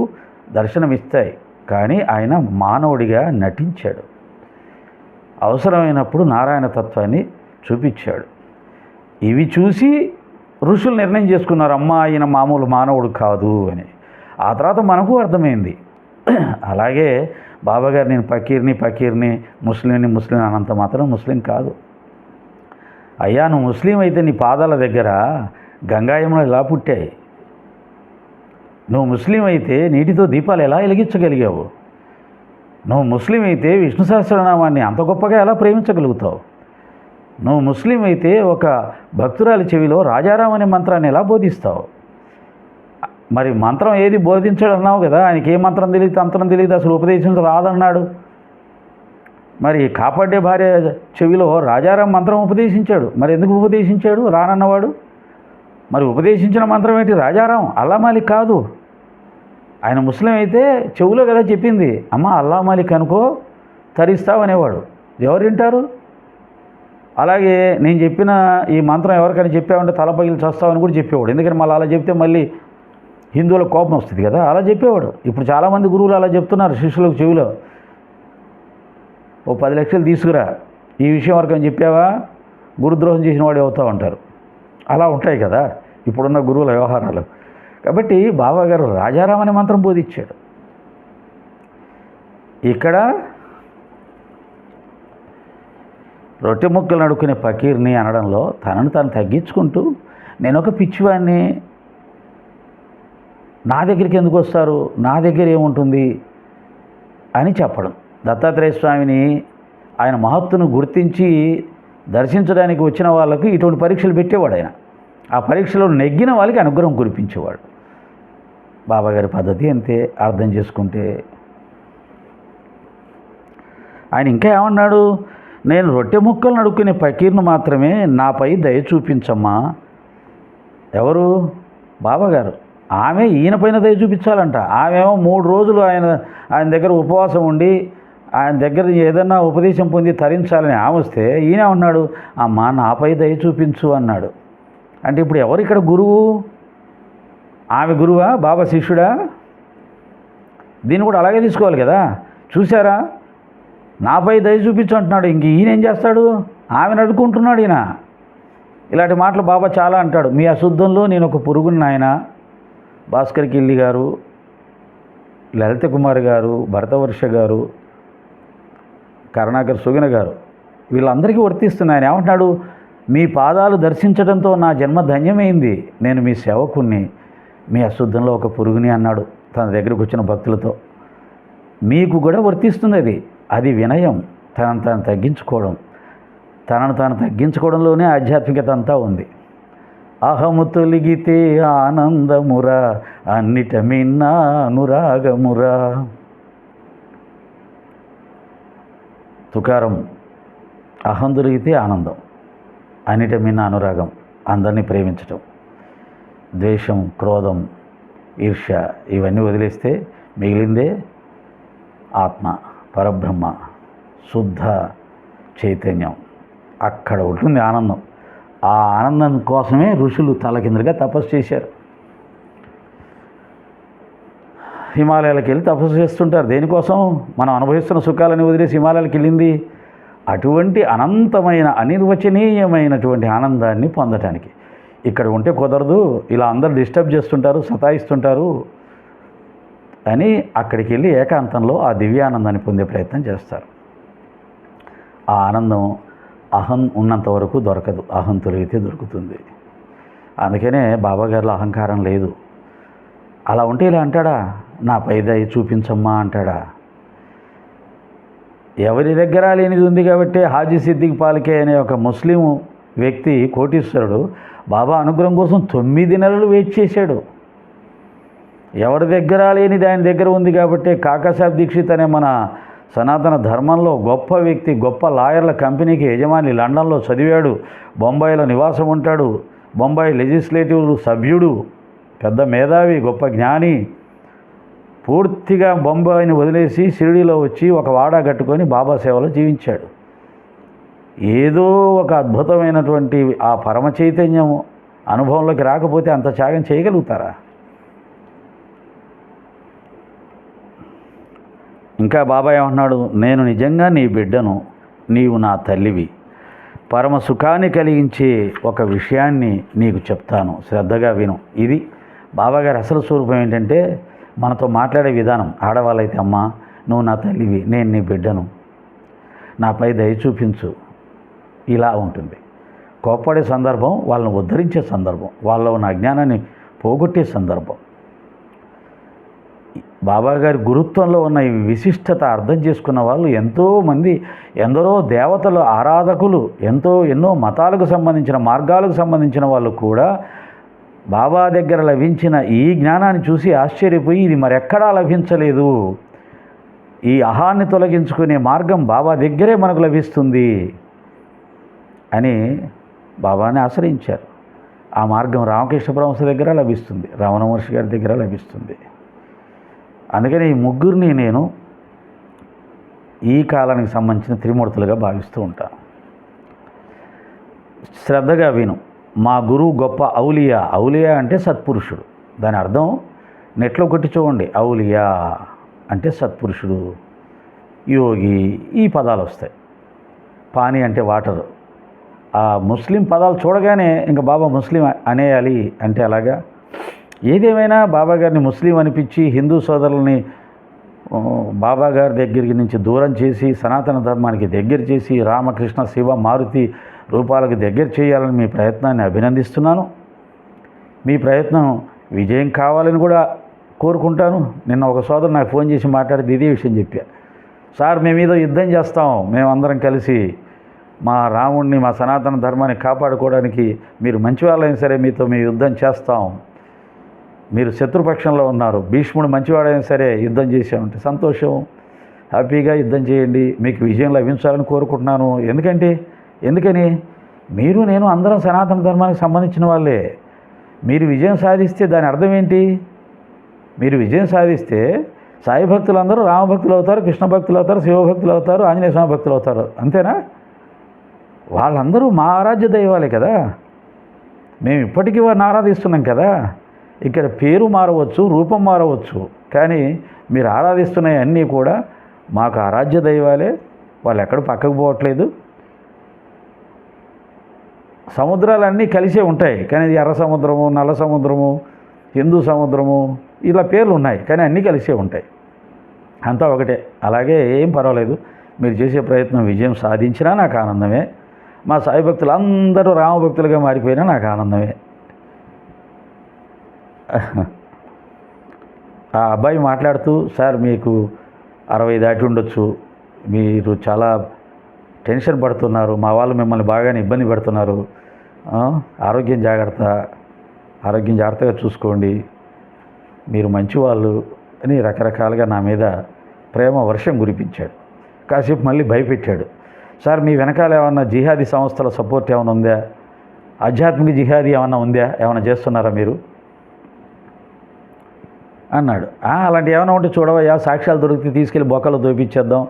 దర్శనమిస్తాయి. కానీ ఆయన మానవుడిగా నటించాడు. అవసరమైనప్పుడు నారాయణ తత్వాన్ని చూపించాడు. ఇవి చూసి ఋషులు నిర్ణయం చేసుకున్నారు, అమ్మ ఆయన మామూలు మానవుడు కాదు అని. ఆ తర్వాత మనకు అర్థమైంది. అలాగే బాబాగారు నేను పకీర్ని ముస్లిం అనంత మాత్రం ముస్లిం కాదు. అయ్యా నువ్వు ముస్లిం అయితే నీ పాదాల దగ్గర గంగాయములు ఎలా పుట్టాయి? నువ్వు ముస్లిం అయితే నీటితో దీపాలు ఎలా వెలిగించగలిగావు? నువ్వు ముస్లిం అయితే విష్ణు సహస్రనామాన్ని అంత గొప్పగా ఎలా ప్రేమించగలుగుతావు? నువ్వు ముస్లిం అయితే ఒక భక్తురాలి చెవిలో రాజారాం అనే మంత్రాన్ని ఎలా బోధిస్తావు? మరి మంత్రం ఏది బోధించాడు అన్నావు కదా. ఆయనకి ఏ మంత్రం తెలియదు, తంత్రం తెలియదు, అసలు ఉపదేశించ రాదన్నాడు. మరి కాపాడే భార్య చెవిలో రాజారాం మంత్రం ఉపదేశించాడు. మరి ఎందుకు ఉపదేశించాడు? రానన్నవాడు. మరి ఉపదేశించిన మంత్రం ఏంటి? రాజారాం, అల్లా మాలిక్ కాదు. ఆయన ముస్లిం అయితే చెవులో కదా చెప్పింది, అమ్మ అల్లా మాలిక్ అనుకో తరిస్తావు అనేవాడు. ఎవరు వింటారు? అలాగే నేను చెప్పిన ఈ మంత్రం ఎవరికైనా చెప్పావంటే తల పగిలి చస్తావని కూడా చెప్పేవాడు. ఎందుకంటే మళ్ళీ అలా చెప్తే మళ్ళీ హిందువులకు కోపం వస్తుంది కదా, అలా చెప్పేవాడు. ఇప్పుడు చాలామంది గురువులు అలా చెప్తున్నారు శిష్యులకు చెవిలో, ఓ 10 లక్షలు తీసుకురా, ఈ విషయం వరకు అని చెప్పావా గురుద్రోహం చేసిన వాడు అవుతావు అంటారు. అలా ఉంటాయి కదా ఇప్పుడున్న గురువుల వ్యవహారాలు. కాబట్టి బాబాగారు రాజారాం అనే మంత్రం బోధించాడు. ఇక్కడ రొట్టె ముక్కలు నడుకునే పకీర్ని అనడంలో తనను తాను తగ్గించుకుంటూ నేను ఒక పిచ్చివాడిని, నా దగ్గరికి ఎందుకు వస్తారు, నా దగ్గర ఏముంటుంది అని చెప్పడం. దత్తాత్రేయ స్వామిని ఆయన మహత్తును గుర్తించి దర్శించడానికి వచ్చిన వాళ్ళకి ఇటువంటి పరీక్షలు పెట్టేవాడు. ఆయన ఆ పరీక్షలో నెగ్గిన వాళ్ళకి అనుగ్రహం కురిపించేవాడు. బాబాగారి పద్ధతి అంతే అర్థం చేసుకుంటే. ఆయన ఇంకా ఏమన్నాడు? నేను రొట్టె ముక్కలు నడుక్కునే పకీర్ను మాత్రమే నాపై దయ చూపించమ్మా. ఎవరు? బాబాగారు. ఆమె ఈయన పైన దయ చూపించాలంట. ఆమెమో 3 రోజులు ఆయన దగ్గర ఉపవాసం ఉండి ఆయన దగ్గర ఏదన్నా ఉపదేశం పొంది తరించాలని ఆమె వస్తే ఈయన ఉన్నాడు, అమ్మా నాపై దయ చూపించు అన్నాడు. అంటే ఇప్పుడు ఎవరు ఇక్కడ గురువు? ఆమె గురువా, బాబా శిష్యుడా? దీన్ని కూడా అలాగే తీసుకోవాలి కదా. చూసారా, నాపై దయ చూపించు అంటున్నాడు. ఇంక ఈయన ఏం చేస్తాడు? ఆమెను అడుక్కుంటున్నాడు ఈయన. ఇలాంటి మాటలు బాబా చాలా అంటాడు. మీ అశుద్ధంలో నేను ఒక పురుగుని నాయన. భాస్కర్ కిల్లి గారు, లలిత కుమార్ గారు, భరతవర్ష గారు, కరుణాకర్ సుగిన గారు, వీళ్ళందరికీ వర్తిస్తున్నాయి. ఆయన ఏమంటున్నాడు? మీ పాదాలు దర్శించడంతో నా జన్మ ధన్యమైంది, నేను మీ సేవకుణ్ణి, మీ అశుద్ధంలో ఒక పురుగుని అన్నాడు తన దగ్గరకు వచ్చిన భక్తులతో. మీకు కూడా వర్తిస్తుంది అది వినయం, తనను తాను తగ్గించుకోవడం. తనను తాను తగ్గించుకోవడంలోనే ఆధ్యాత్మికత అంతా ఉంది. అహము తొలిగితే ఆనందమురా, అన్నిట మిన్న అనురాగమురా. తుకారం, అహం తొలిగితే ఆనందం, అన్నిట మిన్న అనురాగం, అందరినీ ప్రేమించటం. ద్వేషం, క్రోధం, ఈర్ష్య ఇవన్నీ వదిలేస్తే మిగిలిందే ఆత్మ, పరబ్రహ్మ, శుద్ధ చైతన్యం. అక్కడ ఉంటుంది ఆనందం. ఆ ఆనందం కోసమే ఋషులు తలకిందులుగా తపస్సు చేశారు. హిమాలయాలకు వెళ్ళి తపస్సు చేస్తుంటారు. దేనికోసం? మనం అనుభవిస్తున్న సుఖాలని వదిలేసి హిమాలయాలకు వెళ్ళింది అటువంటి అనంతమైన అనిర్వచనీయమైనటువంటి ఆనందాన్ని పొందటానికి. ఇక్కడ ఉంటే కుదరదు, ఇలా అందరు డిస్టర్బ్ చేస్తుంటారు, సతాయిస్తుంటారు అని అక్కడికి వెళ్ళి ఏకాంతంలో ఆ దివ్యానందాన్ని పొందే ప్రయత్నం చేస్తారు. ఆ ఆనందం అహం ఉన్నంత వరకు దొరకదు, అహం తొలగితే దొరుకుతుంది. అందుకనే బాబాగారిలో అహంకారం లేదు. అలా ఉంటే ఇలా అంటాడా, నా పై దయ చూపించమ్మా అంటాడా? ఎవరి దగ్గర లేనిది ఉంది కాబట్టి హాజీ సిద్దిక్ పాల్కే అనే ఒక ముస్లిం వ్యక్తి, కోటీశ్వరుడు, బాబా అనుగ్రహం కోసం 9 నెలలు వెయిట్ చేశాడు. ఎవరి దగ్గర లేనిది ఆయన దగ్గర ఉంది కాబట్టి కాకాసాహెబ్ దీక్షిత్ అనే మన సనాతన ధర్మంలో గొప్ప వ్యక్తి, గొప్ప లాయర్ల కంపెనీకి యజమాని, లండన్లో చదివాడు, బొంబాయిలో నివాసం ఉంటాడు, బొంబాయి లెజిస్లేటివ్ సభ్యుడు, పెద్ద మేధావి, గొప్ప జ్ఞాని, పూర్తిగా బొంబాయిని వదిలేసి షిరిడీలో వచ్చి ఒక వాడా కట్టుకొని బాబా సేవలో జీవించాడు. ఏదో ఒక అద్భుతమైనటువంటి ఆ పరమ చైతన్యం అనుభవంలోకి రాకపోతే అంత త్యాగం చేయగలుగుతారా? ఇంకా బాబా ఏమంటున్నాడు, నేను నిజంగా నీ బిడ్డను, నీవు నా తల్లివి. పరమ సుఖాన్ని కలిగించే ఒక విషయాన్ని నీకు చెప్తాను, శ్రద్ధగా విను. ఇది బాబాగారి అసలు స్వరూపం. ఏంటంటే మనతో మాట్లాడే విధానం. ఆడవాళ్ళైతే, అమ్మా నువ్వు నా తల్లివి, నేను నీ బిడ్డను, నాపై దయ చూపించు, ఇలా ఉంటుంది. కోప్పడే సందర్భం, వాళ్ళని ఉద్ధరించే సందర్భం, వాళ్ళలో ఉన్న అజ్ఞానాన్ని పోగొట్టే సందర్భం. బాబాగారి గురుత్వంలో ఉన్న ఈ విశిష్టత అర్థం చేసుకున్న వాళ్ళు ఎంతోమంది, ఎందరో దేవతల ఆరాధకులు, ఎన్నో మతాలకు సంబంధించిన, మార్గాలకు సంబంధించిన వాళ్ళు కూడా బాబా దగ్గర లభించిన ఈ జ్ఞానాన్ని చూసి ఆశ్చర్యపోయి, ఇది మరెక్కడా లభించలేదు, ఈ అహాన్ని తొలగించుకునే మార్గం బాబా దగ్గరే మనకు లభిస్తుంది అని బాబాని ఆశ్రయించారు. ఆ మార్గం రామకృష్ణ పరమహంస దగ్గర లభిస్తుంది, రమణ మహర్షి గారి దగ్గర లభిస్తుంది. అందుకని ఈ ముగ్గురిని నేను ఈ కాలానికి సంబంధించిన త్రిమూర్తులుగా భావిస్తూ ఉంటాను. శ్రద్ధగా విను. మా గురువు గొప్ప ఔలియా. ఔలియా అంటే సత్పురుషుడు. దాని అర్థం నెట్లో కొట్టి చూడండి. ఔలియా అంటే సత్పురుషుడు, యోగి, ఈ పదాలు వస్తాయి. పానీ అంటే వాటరు. ఆ ముస్లిం పదాలు చూడగానే ఇంకా బాబా ముస్లిం అనేయాలి అంటే అలాగా. ఏదేమైనా బాబా గారిని ముస్లిం అనిపించి హిందూ సోదరులని బాబా గారి దగ్గరికి నుంచి దూరం చేసి సనాతన ధర్మానికి దగ్గర చేసి రామకృష్ణ శివ మారుతి రూపాలకు దగ్గర చేయాలని మీ ప్రయత్నాన్ని అభినందిస్తున్నాను. మీ ప్రయత్నం విజయం కావాలని కూడా కోరుకుంటాను. నిన్న ఒక సోదరు నాకు ఫోన్ చేసి మాట్లాడితే ఇదే విషయం చెప్పా. సార్, మేము ఏదో యుద్ధం చేస్తాం, మేమందరం కలిసి మా రాముడిని, మా సనాతన ధర్మాన్ని కాపాడుకోవడానికి మీరు మంచి వాళ్ళైనా సరే మీతో మేము యుద్ధం చేస్తాం. మీరు శత్రుపక్షంలో ఉన్నారు, భీష్ముడు మంచివాడైనా సరే యుద్ధం చేసామంటే సంతోషం, హ్యాపీగా యుద్ధం చేయండి, మీకు విజయం లభించాలని కోరుకుంటున్నాను. ఎందుకని మీరు నేను అందరం సనాతన ధర్మానికి సంబంధించిన వాళ్ళే. మీరు విజయం సాధిస్తే దాని అర్థం ఏంటి? మీరు విజయం సాధిస్తే సాయి భక్తులు అందరూ రామభక్తులు అవుతారు, కృష్ణ భక్తులు అవుతారు, శివభక్తులు అవుతారు, ఆంజనేయ స్వామి భక్తులు అవుతారు. అంతేనా? వాళ్ళందరూ మా ఆరాధ్య దైవాలే కదా. మేము ఇప్పటికీ వారిని ఆరాధిస్తున్నాం కదా. ఇక్కడ పేరు మారవచ్చు, రూపం మారవచ్చు, కానీ మీరు ఆరాధిస్తున్నాయి అన్నీ కూడా మాకు ఆరాధ్య దైవాలే. వాళ్ళు ఎక్కడ పక్కకు పోవట్లేదు. సముద్రాలన్నీ కలిసే ఉంటాయి, కానీ ఎర్ర సముద్రము, నల్ల సముద్రము, హిందూ సముద్రము, ఇలా పేర్లు ఉన్నాయి, కానీ అన్నీ కలిసే ఉంటాయి. అంతా ఒకటే. అలాగే ఏం పర్వాలేదు, మీరు చేసే ప్రయత్నం విజయం సాధించినా నాకు ఆనందమే. మా సాయి భక్తులు అందరూ రామభక్తులుగా మారిపోయినా నాకు ఆనందమే. ఆ అబ్బాయి మాట్లాడుతూ, సార్ మీకు 60 దాటి ఉండొచ్చు, మీరు చాలా టెన్షన్ పడుతున్నారు, మా వాళ్ళు మిమ్మల్ని బాగానే ఇబ్బంది పెడుతున్నారు, ఆరోగ్యం జాగ్రత్తగా చూసుకోండి, మీరు మంచివాళ్ళు అని రకరకాలుగా నా మీద ప్రేమ వర్షం కురిపించాడు. కాసేపు మళ్ళీ భయపెట్టాడు. సార్, మీ వెనకాల ఏమన్నా జిహాదీ సంస్థల సపోర్ట్ ఏమైనా ఉందా? ఆధ్యాత్మిక జిహాదీ ఏమన్నా ఉందా? ఏమైనా చేస్తున్నారా మీరు అన్నాడు. అలాంటి ఏమైనా ఉంటే చూడవయ్యా, సాక్ష్యాలు దొరికితే తీసుకెళ్ళి బొక్కలు దోపించేద్దాం,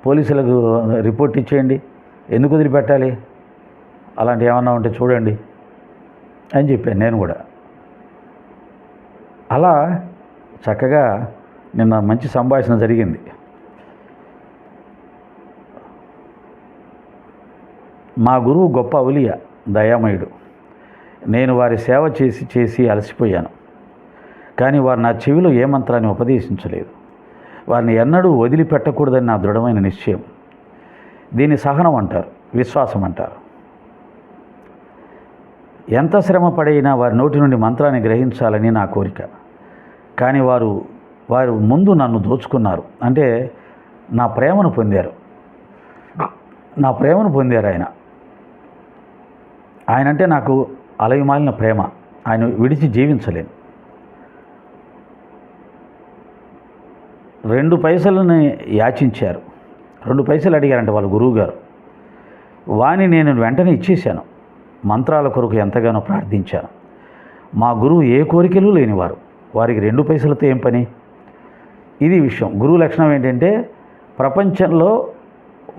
పోలీసులకు రిపోర్ట్ ఇచ్చేయండి, ఎందుకు వదిలిపెట్టాలి, అలాంటి ఏమన్నా ఉంటే చూడండి అని చెప్పాను నేను కూడా. అలా చక్కగా నిన్న మంచి సంభాషణ జరిగింది. మా గురువు గొప్ప ఔలియా, దయామయుడు. నేను వారి సేవ చేసి చేసి అలసిపోయాను. కానీ వారు నా చెవిలో ఏ మంత్రాన్ని ఉపదేశించలేదు. వారిని ఎన్నడూ వదిలిపెట్టకూడదని నా దృఢమైన నిశ్చయం. దీన్ని సహనం అంటారు, విశ్వాసం అంటారు. ఎంత శ్రమ పడైనా వారి నోటి నుండి మంత్రాన్ని గ్రహించాలని నా కోరిక. కానీ వారు ముందు నన్ను దోచుకున్నారు. అంటే నా ప్రేమను పొందారు. ఆయన అంటే నాకు అలయమాలిన ప్రేమ. ఆయన విడిచి జీవించలేను. 2 పైసలని యాచించారు. 2 పైసలు అడిగారంట వాళ్ళ గురువుగారు. వాని నేను వెంటనే ఇచ్చేశాను. మంత్రాల కొరకు ఎంతగానో ప్రార్థించాను. మా గురువు ఏ కోరికలు లేనివారు. వారికి 2 పైసలతో ఏం పని? ఇది విషయం. గురువు లక్షణం ఏంటంటే ప్రపంచంలో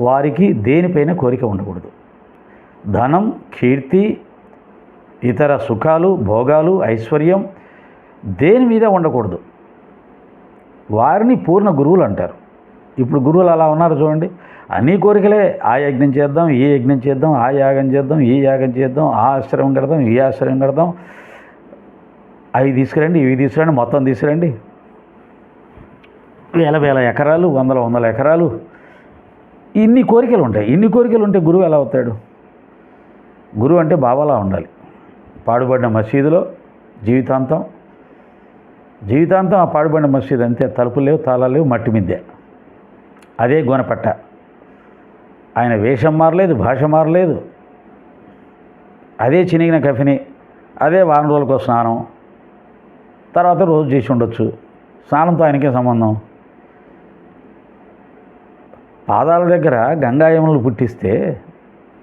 వారికి దేనిపైన కోరిక ఉండకూడదు. ధనం, కీర్తి, ఇతర సుఖాలు, భోగాలు, ఐశ్వర్యం దేని మీద ఉండకూడదు. వారిని పూర్ణ గురువులు అంటారు. ఇప్పుడు గురువులు అలా ఉన్నారు చూడండి. అన్ని కోరికలే. ఆ యజ్ఞం చేద్దాం, ఈ యజ్ఞం చేద్దాం, ఆ యాగం చేద్దాం, ఈ యాగం చేద్దాం, ఆ ఆశ్రమం కడదాం, ఈ ఆశ్రమం కడదాం, అవి తీసుకురండి, ఇవి తీసుకురండి, మొత్తం తీసుకురండి. వేల ఎకరాలు, వందల ఎకరాలు, ఇన్ని కోరికలు ఉంటాయి. ఇన్ని కోరికలు ఉంటే గురువు ఎలా అవుతాడు? గురువు అంటే బాబాలా ఉండాలి. పాడుబడిన మసీదులో జీవితాంతం ఆ పాడుబడిన మసీదు అంతే. తలుపులు లేవు, తాళాలు లేవు, మట్టి మిద్దె. అదే గోనపట్ట. ఆయన వేషం మారలేదు, భాష మారలేదు. అదే చినిగిన కఫిని, అదే వారం రోజులకో స్నానం, తర్వాత రోజు చేసి ఉండొచ్చు. స్నానంతో ఆయనకే సంబంధం. పాదాల దగ్గర గంగాయములు పుట్టిస్తే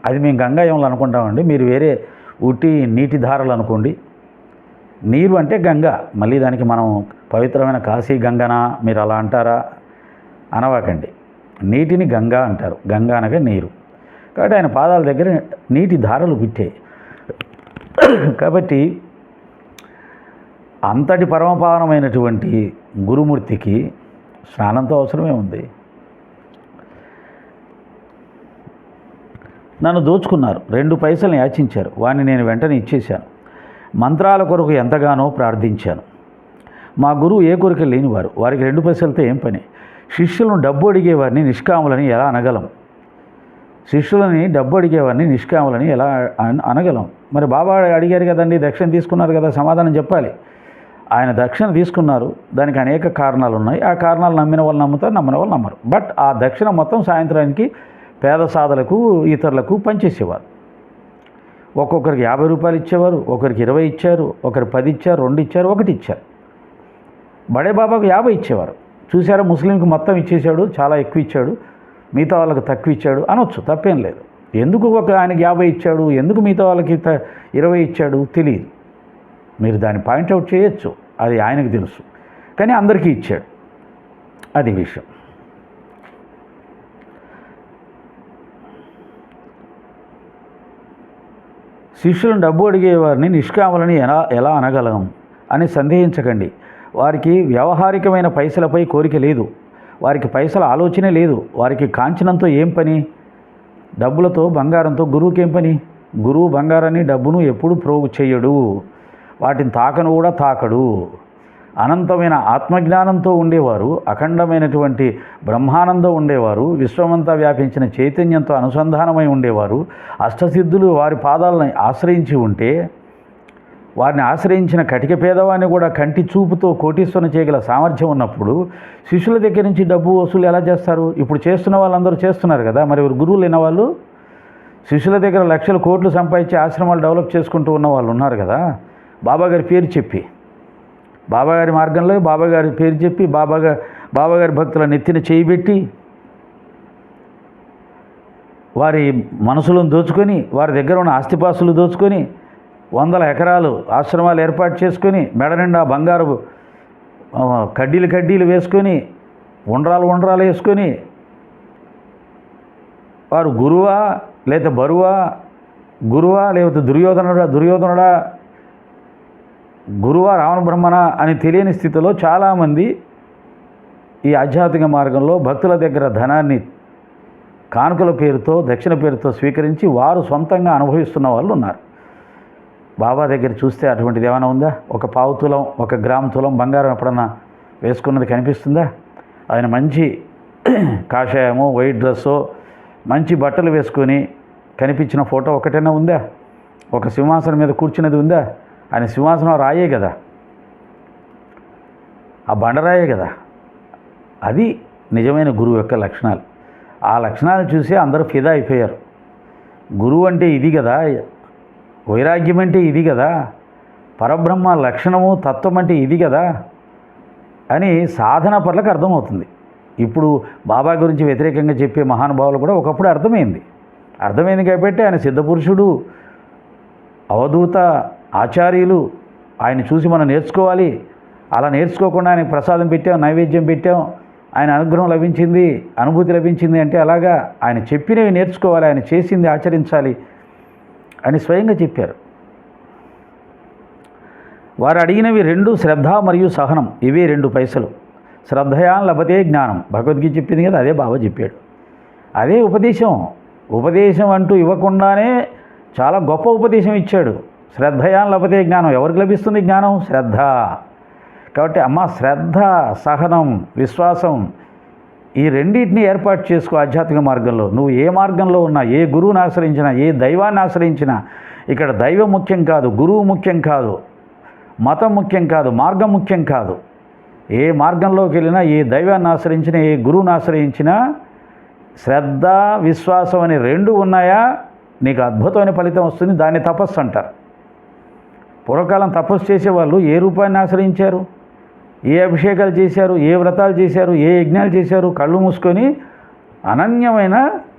అది మేము గంగాయములు అనుకుంటామండి. మీరు వేరే ఉట్టి నీటి ధారలు అనుకోండి. నీరు అంటే గంగా. మళ్ళీ దానికి మనం పవిత్రమైన కాశీ గంగనా మీరు అలా అంటారా? అనవాకండి. నీటిని గంగా అంటారు. గంగా అనగా నీరు. కాబట్టి ఆయన పాదాల దగ్గర నీటి ధారలు పుట్టాయి. కాబట్టి అంతటి పరమపావనమైనటువంటి గురుమూర్తికి స్నానంతో అవసరమే ఉంది. నన్ను దోచుకున్నారు. 2 పైసలను యాచించారు. వాడిని నేను వెంటనే ఇచ్చేశాను. మంత్రాల కొరకు ఎంతగానో ప్రార్థించాను. మా గురువు ఏ కోరిక లేనివారు. వారికి 2 పైసలతో ఏం పని? శిష్యులను డబ్బు అడిగేవారిని నిష్కాములని ఎలా అనగలం? అనగలం? మరి బాబా అడిగారు కదండి, దక్షిణ తీసుకున్నారు కదా, సమాధానం చెప్పాలి. ఆయన దక్షిణ తీసుకున్నారు. దానికి అనేక కారణాలు ఉన్నాయి. ఆ కారణాలు నమ్మిన వాళ్ళు నమ్ముతారు, నమ్మిన వాళ్ళు నమ్మరు. బట్ ఆ దక్షిణ మొత్తం సాయంత్రానికి పేద సాధలకు, ఇతరులకు పనిచేసేవారు. ఒక్కొక్కరికి 50 రూపాయలు ఇచ్చేవారు, ఒకరికి 20 ఇచ్చారు, ఒకరు 10 ఇచ్చారు, 2 ఇచ్చారు, 1 ఇచ్చారు. బడే బాబాకు 50 ఇచ్చేవారు. చూసారా, ముస్లింకి మొత్తం ఇచ్చేసాడు, చాలా ఎక్కువ ఇచ్చాడు, మిగతా వాళ్ళకి తక్కువ ఇచ్చాడు అనొచ్చు, తప్పేం లేదు. ఎందుకు ఆయనకి 50 ఇచ్చాడు, ఎందుకు మిగతా వాళ్ళకి 20 ఇచ్చాడు తెలియదు. మీరు దాన్ని పాయింట్అవుట్ చేయొచ్చు, అది ఆయనకు తెలుసు. కానీ అందరికీ ఇచ్చాడు, అది విషయం. శిష్యులను డబ్బు అడిగేవారిని నిష్కాములని ఎలా అనగలం అని సందేహించకండి. వారికి వ్యవహారికమైన పైసలపై కోరిక లేదు. వారికి పైసల ఆలోచనే లేదు. వారికి కాంచనంతో ఏం పని? డబ్బులతో, బంగారంతో గురువుకి ఏం పని? గురువు బంగారాన్ని, డబ్బును ఎప్పుడు ప్రోగు చేయడు. వాటిని తాకను కూడా తాకడు. అనంతమైన ఆత్మజ్ఞానంతో ఉండేవారు, అఖండమైనటువంటి బ్రహ్మానందం ఉండేవారు, విశ్వమంతా వ్యాపించిన చైతన్యంతో అనుసంధానమై ఉండేవారు. అష్టసిద్ధులు వారి పాదాలను ఆశ్రయించి ఉంటే, వారిని ఆశ్రయించిన కటిక పేదవాడిని కూడా కంటి చూపుతో కోటీశ్వరం చేయగల సామర్థ్యం ఉన్నప్పుడు శిష్యుల దగ్గర నుంచి డబ్బు వసూలు ఎలా చేస్తారు? ఇప్పుడు చేస్తున్న వాళ్ళందరూ చేస్తున్నారు కదా. మరి గురువులు లేని వాళ్ళు శిష్యుల దగ్గర లక్షల కోట్లు సంపాదించి ఆశ్రమాలు డెవలప్ చేసుకుంటూ ఉన్న వాళ్ళు ఉన్నారు కదా. బాబాగారి పేరు చెప్పి, బాబాగారి మార్గంలో బాబాగారి పేరు చెప్పి, బాబాగారి భక్తుల నెత్తిన చేయిబెట్టి, వారి మనసులను దోచుకొని, వారి దగ్గర ఉన్న ఆస్తిపాస్తులు దోచుకొని, 100 ఎకరాలు ఆశ్రమాలు ఏర్పాటు చేసుకొని, మెడ నిండా బంగారు కడ్డీలు వేసుకొని, ఉండ్రాలు వేసుకొని, వారు గురువా లేకపోతే బరువా, గురువా లేకపోతే దుర్యోధనుడా, గురువా రావణ బ్రహ్మణ అని తెలియని స్థితిలో చాలామంది ఈ ఆధ్యాత్మిక మార్గంలో భక్తుల దగ్గర ధనాన్ని కానుకల పేరుతో, దక్షిణ పేరుతో స్వీకరించి వారు సొంతంగా అనుభవిస్తున్న వాళ్ళు ఉన్నారు. బాబా దగ్గర చూస్తే అటువంటిది ఏమైనా ఉందా? ఒక పావు తులం, 1 గ్రాము తులం బంగారం ఎప్పుడన్నా వేసుకున్నది కనిపిస్తుందా? ఆయన మంచి కాషాయమో వైట్ డ్రెస్సో మంచి బట్టలు వేసుకొని కనిపించిన ఫోటో ఒకటైనా ఉందా? ఒక సింహాసనం మీద కూర్చున్నది ఉందా? ఆయన సింహాసనం రాయే కదా, ఆ బండరాయే కదా. అది నిజమైన గురువు యొక్క లక్షణాలు. ఆ లక్షణాలు చూసి అందరూ ఫిదా అయిపోయారు. గురువు అంటే ఇది కదా, వైరాగ్యం అంటే ఇది కదా, పరబ్రహ్మ లక్షణము తత్వం అంటే ఇది కదా అని సాధన పట్లకు అర్థమవుతుంది. ఇప్పుడు బాబా గురించి వ్యతిరేకంగా చెప్పే మహానుభావులు కూడా ఒకప్పుడు అర్థమైంది కాబట్టి ఆయన సిద్ధపురుషుడు, అవధూత, ఆచార్యులు. ఆయన చూసి మనం నేర్చుకోవాలి. అలా నేర్చుకోకుండా ఆయనకు ప్రసాదం పెట్టాం, నైవేద్యం పెట్టాం, ఆయన అనుగ్రహం లభించింది, అనుభూతి లభించింది అంటే అలాగా ఆయన చెప్పినవి నేర్చుకోవాలి, ఆయన చేసింది ఆచరించాలి అని స్వయంగా చెప్పారు. వారు అడిగినవి 2 శ్రద్ధ మరియు సహనం. ఇవే 2 పైసలు. శ్రద్ధయా లభతే జ్ఞానం, భగవద్గీత చెప్పింది కదా, అదే బాబా చెప్పాడు. అదే ఉపదేశం అంటూ ఇవ్వకుండానే చాలా గొప్ప ఉపదేశం ఇచ్చాడు. శ్రద్ధయా లభతే జ్ఞానం. ఎవరికి లభిస్తుంది జ్ఞానం? శ్రద్ధ. కాబట్టి అమ్మ, శ్రద్ధ, సహనం, విశ్వాసం, ఈ రెండింటిని ఏర్పాటు చేసుకో ఆధ్యాత్మిక మార్గంలో. నువ్వు ఏ మార్గంలో ఉన్నా, ఏ గురువుని ఆశ్రయించినా, ఏ దైవాన్ని ఆశ్రయించినా, ఇక్కడ దైవం ముఖ్యం కాదు, గురువు ముఖ్యం కాదు, మతం ముఖ్యం కాదు, మార్గం ముఖ్యం కాదు. ఏ మార్గంలోకి వెళ్ళినా, ఏ దైవాన్ని ఆశ్రయించినా, ఏ గురువుని ఆశ్రయించినా శ్రద్ధ, విశ్వాసం అని 2 ఉన్నాయా, నీకు అద్భుతమైన ఫలితం వస్తుంది. దాన్ని తపస్సు అంటారు. పూర్వకాలం తపస్సు చేసేవాళ్ళు ఏ రూపాన్ని ఆశ్రయించారు, ఏ అభిషేకాలు చేశారు, ఏ వ్రతాలు చేశారు, ఏ యజ్ఞాలు చేశారు? కళ్ళు మూసుకొని అనన్యమైన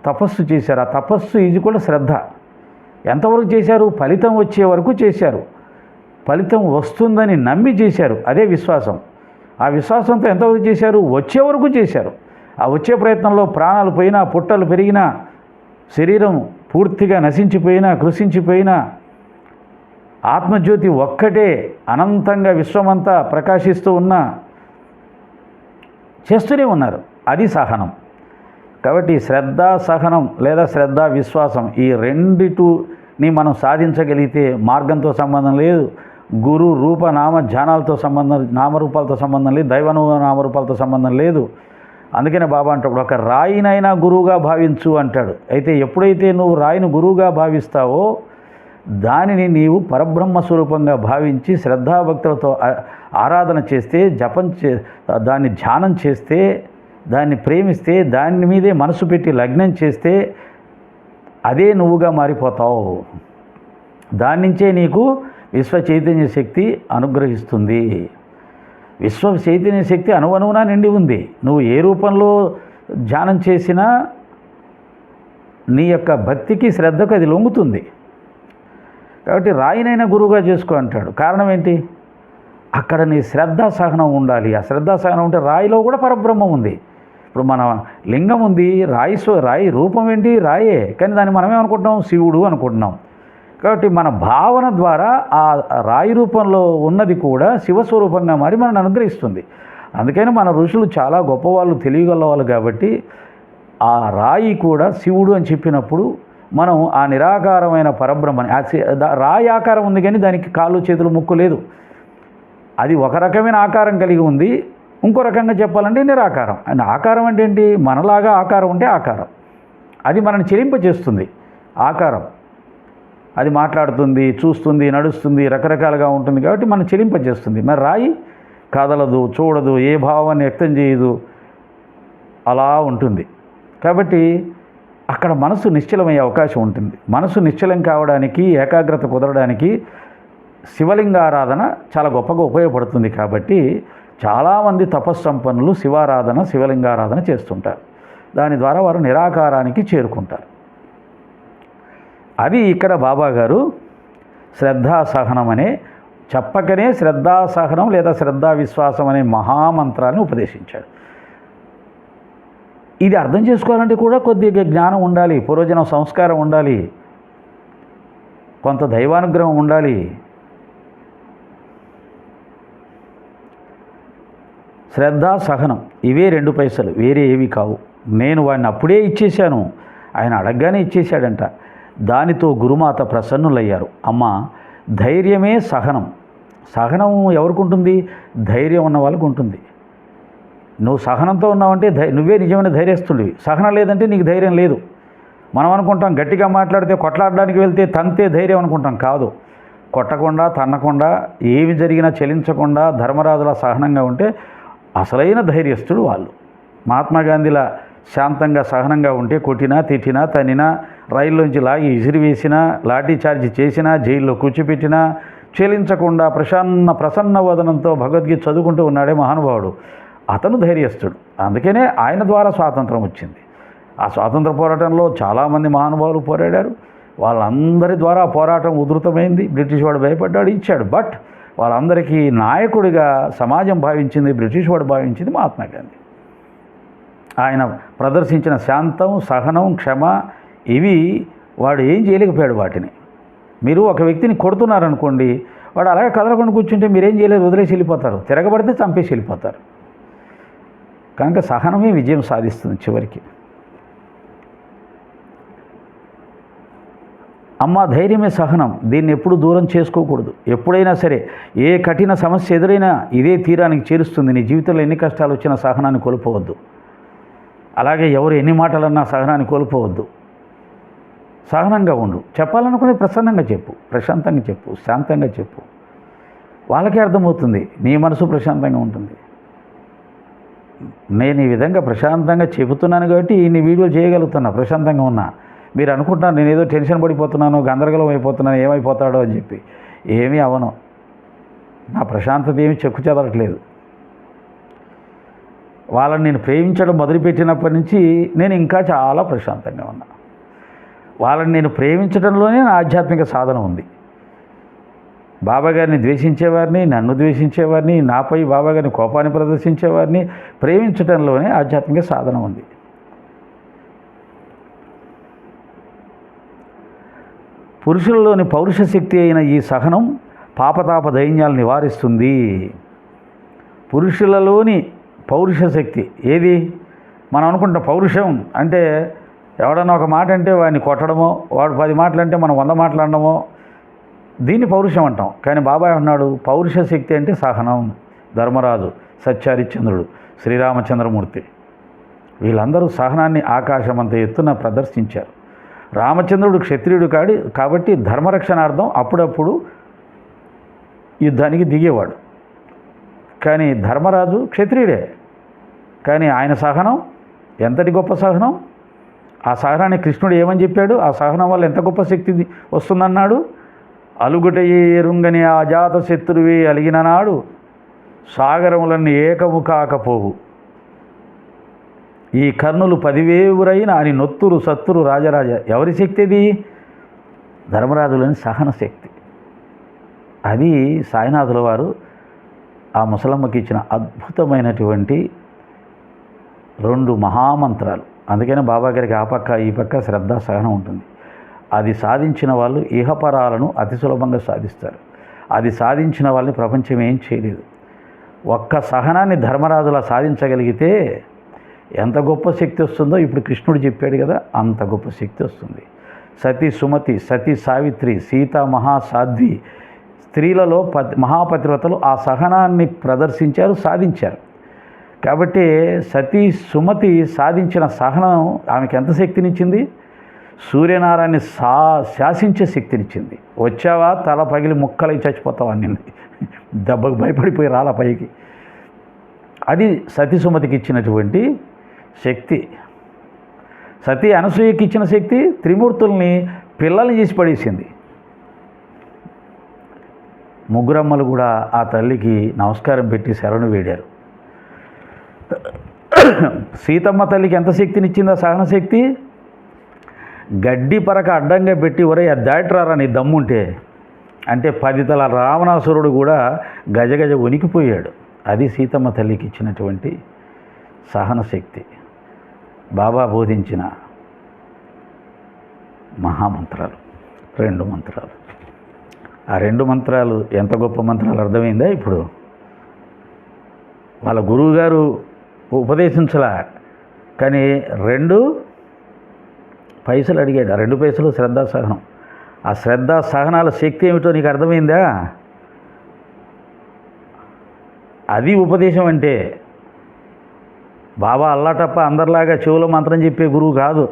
తపస్సు చేశారు. ఆ తపస్సు ఇది కూడా శ్రద్ధ. ఎంతవరకు చేశారు? ఫలితం వచ్చే వరకు చేశారు. ఫలితం వస్తుందని నమ్మి చేశారు. అదే విశ్వాసం. ఆ విశ్వాసంతో ఎంతవరకు చేశారు? వచ్చే వరకు చేశారు. ఆ వచ్చే ప్రయత్నంలో ప్రాణాలు పోయినా, పుట్టలు పెరిగినా, శరీరం పూర్తిగా నశించిపోయినా, కృషించిపోయినా, ఆత్మజ్యోతి ఒక్కటే అనంతంగా విశ్వమంతా ప్రకాశిస్తూ ఉన్నా చేస్తూనే ఉన్నారు. అది సహనం. కాబట్టి శ్రద్ధ, సహనం లేదా శ్రద్ధ, విశ్వాసం, ఈ రెండిటిని మనం సాధించగలిగితే మార్గంతో సంబంధం లేదు, గురు రూప నామ ధ్యానాలతో సంబంధం, నామరూపాలతో సంబంధం లేదు, దైవ నామరూపాలతో సంబంధం లేదు. అందుకనే బాబా అంటాడు, ఒక రాయినైనా గురువుగా భావించు అంటాడు. అయితే ఎప్పుడైతే నువ్వు రాయిని గురువుగా భావిస్తావో దానిని నీవు పరబ్రహ్మ స్వరూపంగా భావించి శ్రద్ధాభక్తులతో ఆరాధన చేస్తే, దాన్ని ధ్యానం చేస్తే, దాన్ని ప్రేమిస్తే, దాని మీదే మనసు పెట్టి లగ్నం చేస్తే అదే నువ్వుగా మారిపోతావు. దాని నుంచే నీకు విశ్వ చైతన్య శక్తి అనుగ్రహిస్తుంది. విశ్వ చైతన్య శక్తి అణువణువునా నిండి ఉంది. నువ్వు ఏ రూపంలో ధ్యానం చేసినా నీ యొక్క భక్తికి, శ్రద్ధకు అది లొంగుతుంది. కాబట్టి రాయినైనా గురువుగా చేసుకో అంటాడు. కారణం ఏంటి? అక్కడ నీ శ్రద్ధ, సహనం ఉండాలి. ఆ శ్రద్ధ, సహనం ఉంటే రాయిలో కూడా పరబ్రహ్మం ఉంది. ఇప్పుడు మన లింగం ఉంది, రాయి రూపం ఏంటి? రాయే. కానీ దాన్ని మనమేమనుకుంటున్నాం? శివుడు అనుకుంటున్నాం. కాబట్టి మన భావన ద్వారా ఆ రాయి రూపంలో ఉన్నది కూడా శివస్వరూపంగా మారి మనల్ని అనుగ్రహిస్తుంది. అందుకని మన ఋషులు చాలా గొప్పవాళ్ళు, తెలియగలవాళ్ళు. కాబట్టి ఆ రాయి కూడా శివుడు అని చెప్పినప్పుడు మనం ఆ నిరాకారమైన పరబ్రహ్మని, రాయి ఆకారం ఉంది కానీ దానికి కాళ్ళు, చేతులు, ముక్కు లేదు. అది ఒక రకమైన ఆకారం కలిగి ఉంది. ఇంకో రకంగా చెప్పాలంటే నిరాకారం. అండ్ ఆకారం అంటే ఏంటి? మనలాగా ఆకారం ఉంటే ఆకారం, అది మనల్ని చెలింపజేస్తుంది. ఆకారం అది మాట్లాడుతుంది, చూస్తుంది, నడుస్తుంది, రకరకాలుగా ఉంటుంది కాబట్టి మనం చెలింపజేస్తుంది. మరి రాయి కదలదు, చూడదు, ఏ భావాన్ని వ్యక్తం చేయదు, అలా ఉంటుంది. కాబట్టి అక్కడ మనసు నిశ్చలమయ్యే అవకాశం ఉంటుంది. మనసు నిశ్చలం కావడానికి, ఏకాగ్రత కుదరడానికి శివలింగారాధన చాలా గొప్పగా ఉపయోగపడుతుంది. కాబట్టి చాలామంది తపస్సంపన్నులు శివారాధన, శివలింగారాధన చేస్తుంటారు. దాని ద్వారా వారు నిరాకారానికి చేరుకుంటారు. అది ఇక్కడ బాబాగారు శ్రద్ధాసహనం అనే చెప్పకనే శ్రద్ధాసహనం లేదా శ్రద్ధా విశ్వాసం అనే మహామంత్రాన్ని ఉపదేశించాడు. ఇది అర్థం చేసుకోవాలంటే కూడా కొద్దిగా జ్ఞానం ఉండాలి, పూర్వజనం సంస్కారం ఉండాలి, కొంత దైవానుగ్రహం ఉండాలి. శ్రద్ధ, సహనం ఇవే 2 పైసలు, వేరే ఏవి కావు. నేను వాడిని అప్పుడే ఇచ్చేశాను, ఆయన అడగగానే ఇచ్చేశాడంట. దానితో గురుమాత ప్రసన్నులయ్యారు. అమ్మ, ధైర్యమే సహనం. సహనం ఎవరికి ఉంటుంది? ధైర్యం ఉన్న వాళ్ళకు ఉంటుంది. నువ్వు సహనంతో ఉన్నావంటే నువ్వే నిజమైన ధైర్యస్తుడివి. సహనం లేదంటే నీకు ధైర్యం లేదు. మనం అనుకుంటాం గట్టిగా మాట్లాడితే, కొట్లాడడానికి వెళ్తే తంతే ధైర్యం అనుకుంటాం. కాదు, కొట్టకుండా తన్నకుండా ఏమి జరిగినా చెలించకుండా ధర్మరాజులా సహనంగా ఉంటే అసలైన ధైర్యస్తుడు వాళ్ళు. మహాత్మా గాంధీలా శాంతంగా సహనంగా ఉంటే కొట్టినా తిట్టినా తన్నినా రైల్లోంచి లాగి విసిరివేసినా లాఠీ చార్జ్ చేసినా జైల్లో కూర్చోపెట్టినా చెలించకుండా ప్రసన్న వదనంతో భగవద్గీత చదువుకుంటూ ఉన్నాడే మహానుభావుడు. అతను ధైర్యస్తుడు. అందుకనే ఆయన ద్వారా స్వాతంత్రం వచ్చింది. ఆ స్వాతంత్ర పోరాటంలో చాలామంది మహానుభావులు పోరాడారు. వాళ్ళందరి ద్వారా పోరాటం ఉధృతమైంది. బ్రిటిష్ వాడు భయపడ్డాడు, ఇచ్చాడు. బట్ వాళ్ళందరికీ నాయకుడిగా సమాజం భావించింది, బ్రిటిష్ వాడు భావించింది మహాత్మా గాంధీ. ఆయన ప్రదర్శించిన శాంతం, సహనం, క్షమ, ఇవి వాడు ఏం చేయలేకపోయాడు. వాటిని మీరు ఒక వ్యక్తిని కొడుతున్నారనుకోండి, వాడు అలాగే కదలకుండా కూర్చుంటే మీరేం చేయలేరు, వదిలేసి వెళ్ళిపోతారు. తిరగబడితే చంపేసి వెళ్ళిపోతారు. కనుక సహనమే విజయం సాధిస్తుంది చివరికి. అమ్మ ధైర్యమే సహనం. దీన్ని ఎప్పుడు దూరం చేసుకోకూడదు. ఎప్పుడైనా సరే ఏ కఠిన సమస్య ఎదురైనా ఇదే తీరానికి చేరుస్తుంది. నీ జీవితంలో ఎన్ని కష్టాలు వచ్చినా సహనాన్ని కోల్పోవద్దు. అలాగే ఎవరు ఎన్ని మాటలన్నా సహనాన్ని కోల్పోవద్దు. సహనంగా ఉండు. చెప్పాలనుకునే ప్రసన్నంగా చెప్పు, ప్రశాంతంగా చెప్పు, శాంతంగా చెప్పు. వాళ్ళకే అర్థమవుతుంది, నీ మనసు ప్రశాంతంగా ఉంటుంది. నేను ఈ విధంగా ప్రశాంతంగా చెబుతున్నాను కాబట్టి ఇన్ని వీడియోలు చేయగలుగుతున్నా, ప్రశాంతంగా ఉన్నా. మీరు అనుకుంటున్నారు నేను ఏదో టెన్షన్ పడిపోతున్నాను, గందరగోళం అయిపోతున్నాను, ఏమైపోతాడో అని చెప్పి. ఏమీ అవను. నా ప్రశాంతత ఏమీ చెక్కు చెదరట్లేదు. వాళ్ళని నేను ప్రేమించడం మొదలుపెట్టినప్పటి నుంచి నేను ఇంకా చాలా ప్రశాంతంగా ఉన్నా. వాళ్ళని నేను ప్రేమించడంలోనే నా ఆధ్యాత్మిక సాధన ఉంది. బాబాగారిని ద్వేషించేవారిని, నన్ను ద్వేషించేవారిని, నాపై బాబాగారిని కోపాన్ని ప్రదర్శించేవారిని ప్రేమించడంలోనే ఆధ్యాత్మిక సాధన ఉంది. పురుషులలోని పౌరుష శక్తి అయిన ఈ సహనం పాపతాప దైన్యాలు నివారిస్తుంది. పురుషులలోని పౌరుష శక్తి ఏది? మనం అనుకుంటాం పౌరుషం అంటే ఎవడన్నా ఒక మాట అంటే వాడిని కొట్టడమో, వాడు 10 మాటలు అంటే మనం 100 మాటలు అనడమో, దీన్ని పౌరుషం అంటాం. కానీ బాబాయ్ అన్నాడు పౌరుష శక్తి అంటే సహనం. ధర్మరాజు, సత్యహరిశ్చంద్రుడు, శ్రీరామచంద్రమూర్తి వీళ్ళందరూ సహనాన్ని ఆకాశమంత ఎత్తున ప్రదర్శించారు. రామచంద్రుడు క్షత్రియుడు కాబట్టి ధర్మరక్షణార్థం అప్పుడప్పుడు యుద్ధానికి దిగేవాడు. కానీ ధర్మరాజు క్షత్రియుడే. కానీ ఆయన సహనం ఎంతటి గొప్ప సహనం! ఆ సహనాన్ని కృష్ణుడు ఏమని చెప్పాడు? ఆ సహనం వల్ల ఎంత గొప్ప శక్తి వస్తుందన్నాడు. అలుగుటయే ఎరుంగని అజాత శత్రువే అలిగిన నాడు సాగరములన్నీ ఏకము కాకపోవు, ఈ కర్ణులు 10,000 అని నొత్తురు సత్తురు రాజరాజ. ఎవరి శక్తి అది? ధర్మరాజులోని సహన శక్తి. అది సాయినాథుల వారు ఆ ముసలమ్మకి ఇచ్చిన అద్భుతమైనటువంటి 2 మహామంత్రాలు. అందుకనే బాబా గారికి ఆ పక్క ఈ పక్క శ్రద్ధ సహనం ఉంటుంది. అది సాధించిన వాళ్ళు ఇహపరాలను అతి సులభంగా సాధిస్తారు. అది సాధించిన వాళ్ళని ప్రపంచం ఏం చేయలేదు. ఒక్క సహనాన్ని ధర్మరాజులా సాధించగలిగితే ఎంత గొప్ప శక్తి వస్తుందో ఇప్పుడు కృష్ణుడు చెప్పాడు కదా, అంత గొప్ప శక్తి వస్తుంది. సతీ సుమతి, సతీ సావిత్రి, సీత మహాసాధ్వి స్త్రీలలో మహాపతివ్రతలు ఆ సహనాన్ని ప్రదర్శించారు, సాధించారు. కాబట్టి సతీ సుమతి సాధించిన సహనం ఆమెకి ఎంత శక్తినిచ్చింది? సూర్యనారాయణని శాసించే శక్తినిచ్చింది. వచ్చావా తల పగిలి ముక్కలై చచ్చిపోతావా నిన్ను దెబ్బకు భయపడిపోయి రాల పైకి. అది సతీ సుమతికి ఇచ్చినటువంటి శక్తి. సతీ అనసూయకి ఇచ్చిన శక్తి త్రిమూర్తుల్ని పిల్లల్ని చేసి పడేసింది. ముగ్గురమ్మలు కూడా ఆ తల్లికి నమస్కారం పెట్టి శరణు వేడారు. సీతమ్మ తల్లికి ఎంత శక్తినిచ్చిందో సహన శక్తి? గడ్డి పరక అడ్డంగా పెట్టి ఒరే అది దాటిరారా నీ దమ్ముంటే అంటే 10 తల రావణాసురుడు కూడా గజగజ వణికిపోయాడు. అది సీతమ్మ తల్లికి ఇచ్చినటువంటి సహన శక్తి. బాబా బోధించిన మహామంత్రాలు 2 మంత్రాలు. ఆ 2 మంత్రాలు ఎంత గొప్ప మంత్రాలు అర్థమైందా? ఇప్పుడు వాళ్ళ గురువుగారు ఉపదేశించలా, కానీ 2 పైసలు అడిగాడు. ఆ 2 పైసలు శ్రద్ధా సహనం. ఆ శ్రద్ధ సహనాల శక్తి ఏమిటో నీకు అర్థమైందా? అది ఉపదేశం అంటే. బాబా అల్లాటప్ప అందరిలాగా చెవులో మంత్రం చెప్పే గురువు కాదు,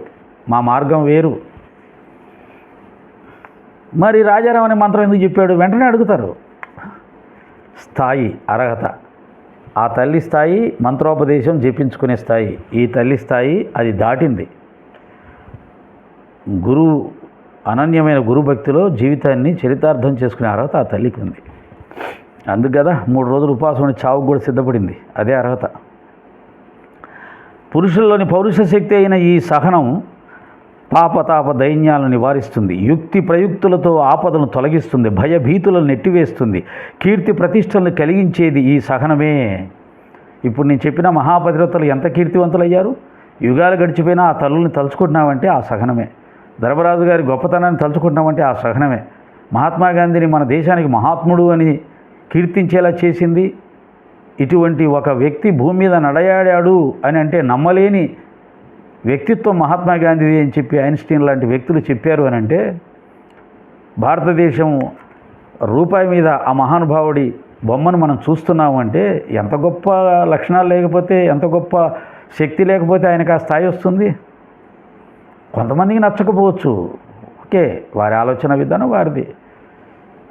మా మార్గం వేరు. మరి రాజారాం అనే మంత్రం ఎందుకు చెప్పాడు? వెంటనే అడుగుతారు. స్థాయి, అర్హత. ఆ తల్లి స్థాయి మంత్రోపదేశం జపించుకునే స్థాయి, ఈ తల్లి స్థాయి అది దాటింది. గురువు అనన్యమైన గురుభక్తిలో జీవితాన్ని చరితార్థం చేసుకునే అర్హత ఆ తల్లికి ఉంది. అందుకు కదా 3 రోజులు ఉపవాసం ఉండి చావుకు కూడా సిద్ధపడింది. అదే అర్హత. పురుషుల్లోని పౌరుష శక్తి అయిన ఈ సహనం పాపతాప దైన్యాలను నివారిస్తుంది, యుక్తి ప్రయుక్తులతో ఆపదను తొలగిస్తుంది, భయభీతులను నెట్టివేస్తుంది, కీర్తి ప్రతిష్టలను కలిగించేది ఈ సహనమే. ఇప్పుడు నేను చెప్పిన మహాపతివ్రతలు ఎంత కీర్తివంతులయ్యారు? యుగాలు గడిచిపోయినా ఆ తల్లుల్ని తలుచుకుంటున్నామంటే ఆ సహనమే. ధర్మరాజు గారి గొప్పతనాన్ని తలుచుకుంటున్నామంటే ఆ సహనమే. మహాత్మా గాంధీని మన దేశానికి మహాత్ముడు అని కీర్తించేలా చేసింది ఇటువంటి ఒక వ్యక్తి భూమి మీద నడయాడాడు అని అంటే నమ్మలేని వ్యక్తిత్వం మహాత్మా గాంధీది అని చెప్పి ఐన్స్టీన్ లాంటి వ్యక్తులు చెప్పారు అని అంటే, భారతదేశం రూపాయి మీద ఆ మహానుభావుడి బొమ్మను మనం చూస్తున్నాము అంటే ఎంత గొప్ప లక్షణాలు లేకపోతే, ఎంత గొప్ప శక్తి లేకపోతే ఆయనకు ఆ స్థాయి వస్తుంది. కొంతమందికి నచ్చకపోవచ్చు, ఓకే, వారి ఆలోచన విధానం వారిది.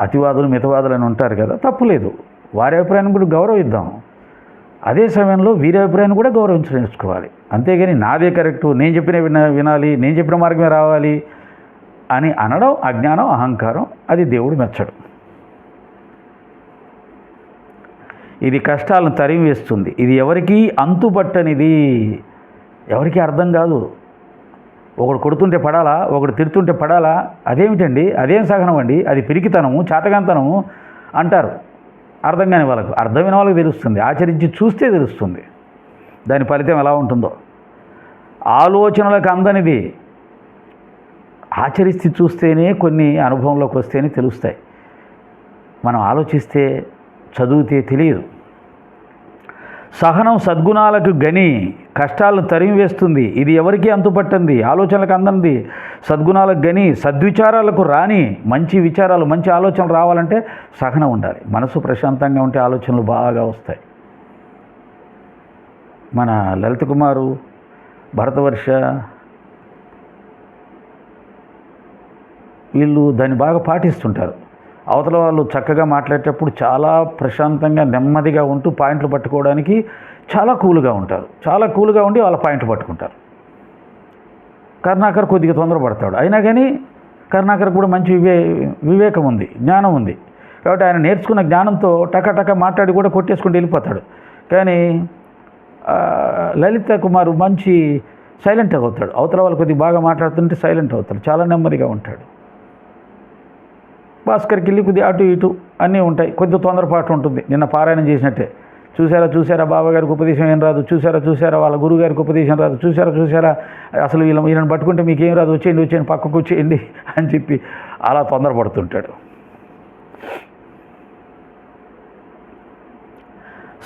అతివాదులు మితవాదులు అని ఉంటారు కదా, తప్పులేదు. వారి అభిప్రాయాన్ని కూడా గౌరవిద్దాం. అదే సమయంలో వీరి అభిప్రాయాన్ని కూడా గౌరవించడం నేర్చుకోవాలి. అంతేగాని నాదే కరెక్టు, నేను చెప్పిన వినాలి, నేను చెప్పిన మార్గమే రావాలి అని అనడం అజ్ఞానం, అహంకారం. అది దేవుడు మెచ్చడు. ఇది కష్టాలను తరిమి వేస్తుంది. ఇది ఎవరికీ అంతుపట్టనిది, ఎవరికీ అర్థం కాదు. ఒకడు కొడుతుంటే పడాలా, ఒకడు తిడుతుంటే పడాలా? అదేమిటండి? అదేం సహనం అండి? అది పిరికితనము, చాతకంతనము అంటారు. అర్థం కాని వాళ్ళకు, అర్థమైన వాళ్ళకి తెలుస్తుంది. ఆచరించి చూస్తే తెలుస్తుంది దాని ఫలితం ఎలా ఉంటుందో. ఆలోచనలకు అందనిది ఆచరిస్తే చూస్తేనే, కొన్ని అనుభవంలోకి వస్తేనే తెలుస్తాయి. మనం ఆలోచిస్తే, చదివితే తెలియదు. సహనం సద్గుణాలకు గని కష్టాలను తరిమివేస్తుంది. ఇది ఎవరికీ అంతుపట్టంది, ఆలోచనలకు అందనిది, సద్గుణాలకు గని, సద్విచారాలకు రాని. మంచి విచారాలు, మంచి ఆలోచనలు రావాలంటే సహనం ఉండాలి. మనసు ప్రశాంతంగా ఉంటే ఆలోచనలు బాగా వస్తాయి. మన లలిత కుమారు, భరతవర్ష వీళ్ళు దాన్ని బాగా పాటిస్తుంటారు. అవతల వాళ్ళు చక్కగా మాట్లాడేటప్పుడు చాలా ప్రశాంతంగా నెమ్మదిగా ఉంటూ పాయింట్లు పట్టుకోవడానికి చాలా కూల్గా ఉంటారు. చాలా కూల్గా ఉండి వాళ్ళ పాయింట్లు పట్టుకుంటారు. కరుణాకర్ కొద్దిగా తొందరపడతాడు, అయినా కానీ కరుణాకర్ కూడా మంచి వివేకం ఉంది, జ్ఞానం ఉంది. కాబట్టి ఆయన నేర్చుకున్న జ్ఞానంతో టక మాట్లాడి కూడా కొట్టేసుకుంటూ వెళ్ళిపోతాడు. కానీ లలిత కుమారు మంచి సైలెంట్గా అవుతాడు. అవతల వాళ్ళు కొద్దిగా బాగా మాట్లాడుతుంటే సైలెంట్ అవుతాడు, చాలా నెమ్మదిగా ఉంటాడు. భాస్కర్కి వెళ్ళి కొద్దిగా అటు ఇటు అన్నీ ఉంటాయి, కొద్దిగా తొందరపాటు ఉంటుంది. నిన్న పారాయణం చేసినట్టే, చూసారా బాబాగారికి ఉపదేశం ఏం రాదు, చూసారా వాళ్ళ గురువుగారికి ఉపదేశం రాదు, చూసారా అసలు ఈయనను పట్టుకుంటే మీకేం రాదు, వచ్చేయండి పక్కకు వచ్చేయండి అని చెప్పి అలా తొందరపడుతుంటాడు.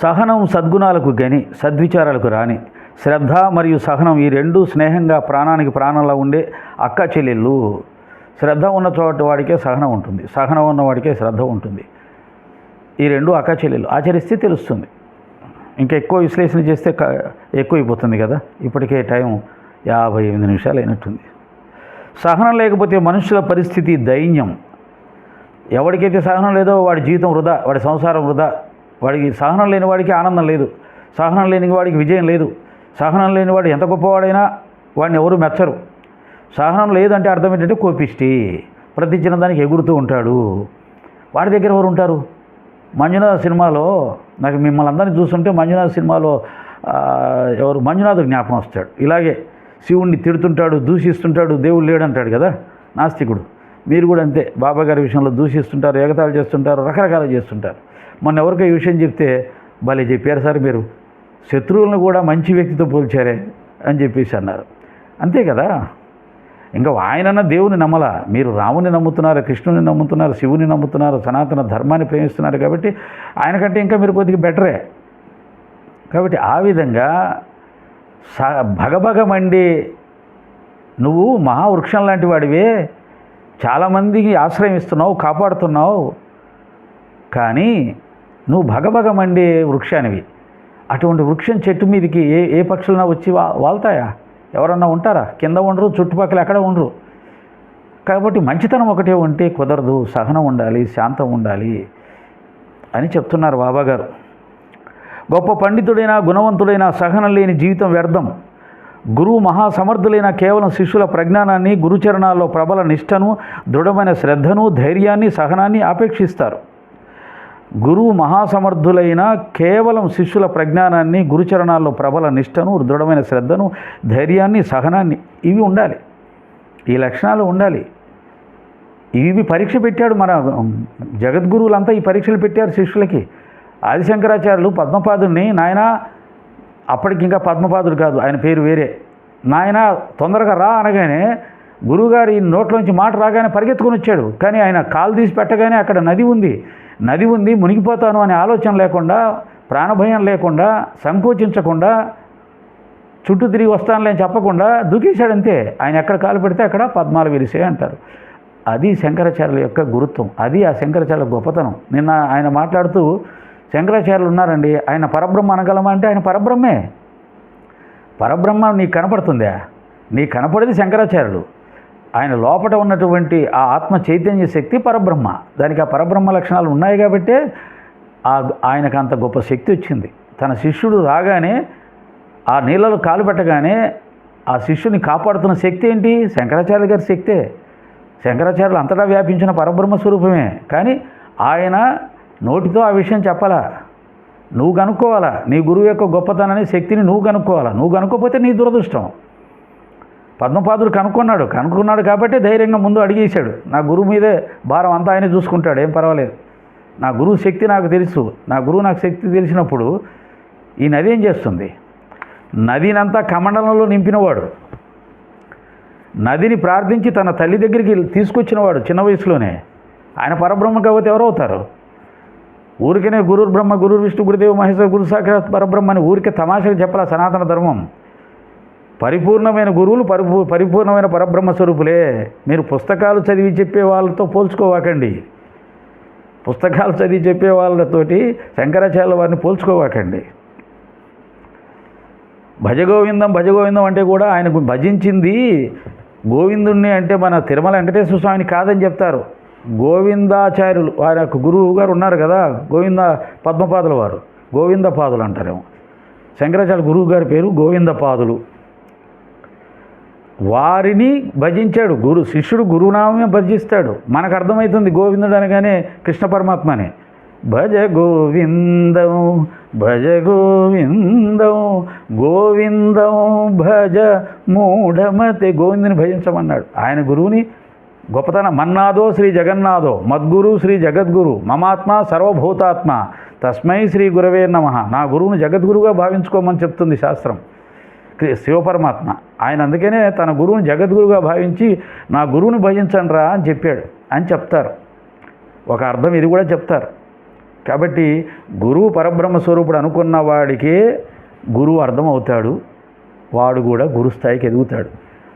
సహనం సద్గుణాలకు గని, సద్విచారాలకు రాని. శ్రద్ధ మరియు సహనం ఈ రెండూ స్నేహంగా ప్రాణానికి ప్రాణంలో ఉండే అక్క చెల్లెళ్ళు. శ్రద్ధ ఉన్న చోట వాడికే సహనం ఉంటుంది, సహనం ఉన్నవాడికే శ్రద్ధ ఉంటుంది. ఈ రెండు అక్క చెల్లెలు. ఆచరిస్తే తెలుస్తుంది. ఇంకా ఎక్కువ విశ్లేషణ చేస్తే ఎక్కువైపోతుంది కదా. ఇప్పటికే టైం 58 నిమిషాలు అయినట్టుంది. సహనం లేకపోతే మనుషుల పరిస్థితి దైన్యం. ఎవరికైతే సహనం లేదో వాడి జీవితం వృధా, వాడి సంసారం వృధా. వాడికి సహనం లేని వాడికి ఆనందం లేదు, సహనం లేని వాడికి విజయం లేదు. సహనం లేనివాడు ఎంత గొప్పవాడైనా వాడిని ఎవరు మెచ్చరు. సహనం లేదంటే అర్థం ఏంటంటే కోపిష్టి, ప్రతి చిన్నదానికి ఎగురుతూ ఉంటాడు. వాడి దగ్గర ఎవరు ఉంటారు? మంజునాథ్ సినిమాలో నాకు మిమ్మల్ని అందరినీ చూస్తుంటే మంజునాథ్ సినిమాలో ఎవరు మంజునాథ్ జ్ఞాపకం వస్తాడు. ఇలాగే శివుణ్ణి తిడుతుంటాడు, దూషిస్తుంటాడు, దేవుడు లేడంటాడు కదా నాస్తికుడు. మీరు కూడా అంతే, బాబా గారి విషయంలో దూషిస్తుంటారు, ఎగతాళి చేస్తుంటారు, రకరకాలు చేస్తుంటారు. మొన్న ఎవరికో ఈ విషయం చెప్తే, భలే చెప్పారు సార్, మీరు శత్రువులను కూడా మంచి వ్యక్తితో పోల్చారే అని చెప్పేసి అన్నారు. అంతే కదా. ఇంకా ఆయనన్న దేవుని నమ్మలా, మీరు రాముని నమ్ముతున్నారు, కృష్ణుని నమ్ముతున్నారు, శివుని నమ్ముతున్నారు, సనాతన ధర్మాన్ని ప్రేమిస్తున్నారు. కాబట్టి ఆయనకంటే ఇంకా మీరు కొద్దిగా బెటరే. కాబట్టి ఆ విధంగా భగభగమండి నువ్వు మహావృక్షం లాంటి వాడివే, చాలామందికి ఆశ్రయం ఇస్తున్నావు, కాపాడుతున్నావు, కానీ నువ్వు భగభగ మండే వృక్షానివి. అటువంటి వృక్షం చెట్టు మీదకి ఏ పక్షులన్నా వచ్చి వాళ్తాయా? ఎవరన్నా ఉంటారా? కింద ఉండరు, చుట్టుపక్కల ఎక్కడ ఉండరు. కాబట్టి మంచితనం ఒకటే ఉంటే కుదరదు, సహనం ఉండాలి, శాంతం ఉండాలి అని చెప్తున్నారు బాబాగారు. గొప్ప పండితుడైన, గుణవంతుడైన సహనం లేని జీవితం వ్యర్థం. గురువు మహాసమర్థులైన కేవలం శిష్యుల ప్రజ్ఞానాన్ని, గురుచరణాల్లో ప్రబల నిష్టను, దృఢమైన శ్రద్ధను, ధైర్యాన్ని, సహనాన్ని ఆపేక్షిస్తారు. గురువు మహాసమర్థులైన కేవలం శిష్యుల ప్రజ్ఞానాన్ని, గురుచరణాల్లో ప్రబల నిష్టను, దృఢమైన శ్రద్ధను, ధైర్యాన్ని, సహనాన్ని, ఇవి ఉండాలి. ఈ లక్షణాలు ఉండాలి. ఇవి పరీక్ష పెట్టాడు మన జగద్గురువులంతా. ఈ పరీక్షలు పెట్టారు శిష్యులకి. ఆదిశంకరాచార్యులు పద్మపాదుడిని, నాయన, అప్పటికి ఇంకా పద్మపాదుడు కాదు, ఆయన పేరు వేరే, నాయన తొందరగా రా అనగానే గురువుగారి నోట్లోంచి మాట రాగానే పరిగెత్తుకొని వచ్చాడు. కానీ ఆయన కాలు తీసి పెట్టగానే అక్కడ నది ఉంది, మునిగిపోతాను అనే ఆలోచన లేకుండా, ప్రాణభయం లేకుండా, సంకోచించకుండా, చుట్టూ తిరిగి వస్తానులే అని చెప్పకుండా దూకేశాడంతే. ఆయన ఎక్కడ కాలు పెడితే అక్కడ పద్మాలు విరిసే అంటారు. అది శంకరాచార్యుల యొక్క గురుత్వం, అది ఆ శంకరాచార్యుల గొప్పతనం. నిన్న ఆయన మాట్లాడుతూ, శంకరాచార్యులు ఉన్నారండి, ఆయన పరబ్రహ్మ అనగలమా అంటే ఆయన పరబ్రహ్మే. పరబ్రహ్మ నీకు కనపడుతుందా? నీకు కనపడేది శంకరాచార్యులు. ఆయన లోపల ఉన్నటువంటి ఆ ఆత్మ చైతన్య శక్తి పరబ్రహ్మ. దానికి ఆ పరబ్రహ్మ లక్షణాలు ఉన్నాయి కాబట్టే ఆయనకు అంత గొప్ప శక్తి వచ్చింది. తన శిష్యుడు రాగానే, ఆ నీళ్ళలో కాలు పెట్టగానే ఆ శిష్యుని కాపాడుతున్న శక్తి ఏంటి? శంకరాచార్యుల గారి శక్తే. శంకరాచార్యులు అంతటా వ్యాపించిన పరబ్రహ్మ స్వరూపమే. కానీ ఆయన నోటితో ఆ విషయం చెప్పాలా, నువ్వు కనుక్కోవాలా. నీ గురువు యొక్క గొప్పతనాన్ని, శక్తిని నువ్వు కనుక్కోవాలా. నువ్వు కనుక్కోపోతే నీ దురదృష్టం. పద్మపాదుడు కనుక్కున్నాడు కాబట్టి ధైర్యంగా ముందు అడిగేశాడు. నా గురువు మీదే భారం అంతా ఆయన చూసుకుంటాడు, ఏం పర్వాలేదు, నా గురువు శక్తి నాకు తెలుసు. నా గురువు నాకు శక్తి తెలిసినప్పుడు ఈ నది ఏం చేస్తుంది? నదినంతా కమండలంలో నింపినవాడు, నదిని ప్రార్థించి తన తల్లి దగ్గరికి తీసుకొచ్చినవాడు చిన్న వయసులోనే. ఆయన పరబ్రహ్మ కాబట్టి ఎవరవుతారు? ఊరికనే గురుర్ బ్రహ్మ, గురుర్ విష్ణు, గురుదేవ మహేశ్వర, గురు సాక్షాత్ పరబ్రహ్మ అని ఊరికే తమాషగా చెప్పాల సనాతన ధర్మం. పరిపూర్ణమైన గురువులు పరిపూర్ణమైన పరబ్రహ్మ స్వరూపులే. మీరు పుస్తకాలు చదివి చెప్పే వాళ్ళతో పోల్చుకోవాకండి. పుస్తకాలు చదివి చెప్పే వాళ్ళతోటి శంకరాచార్యుల వారిని పోల్చుకోవాకండి. భజగోవిందం అంటే కూడా ఆయనకు భజించింది గోవిందుణ్ణి అంటే మన తిరుమల వెంకటేశ్వర స్వామిని కాదని చెప్తారు. గోవిందాచార్యులు వారి యొక్క గురువు గారు ఉన్నారు కదా, గోవింద పద్మపాదుల వారు, గోవిందపాదులు అంటారేమో. శంకరాచార్య గురువు గారి పేరు గోవిందపాదులు. వారిని భజించాడు శిష్యుడు గురునామే భజిస్తాడు. మనకు అర్థమవుతుంది గోవిందుడు అనగానే కృష్ణ పరమాత్మనే. భజ గోవిందం భజ గోవిందం గోవిందం భజ మూఢమతే. గోవిందుని భజించమన్నాడు. ఆయన గురువుని గొప్పతనం. మన్నాదో శ్రీ జగన్నాథో మద్గురు శ్రీ జగద్గురు మమాత్మ సర్వభూతాత్మ తస్మై శ్రీ గురవే నమః. నా గురువుని జగద్గురువుగా భావించుకోమని చెప్తుంది శాస్త్రం. శివపరమాత్మ ఆయన అందుకనే తన గురువుని జగద్గురువుగా భావించి నా గురువుని భజించండి రా అని చెప్పాడు అని చెప్తారు. ఒక అర్థం ఇది కూడా చెప్తారు. కాబట్టి గురువు పరబ్రహ్మ స్వరూపుడు అనుకున్న వాడికే గురువు అర్థమవుతాడు, వాడు కూడా గురుస్థాయికి ఎదుగుతాడు.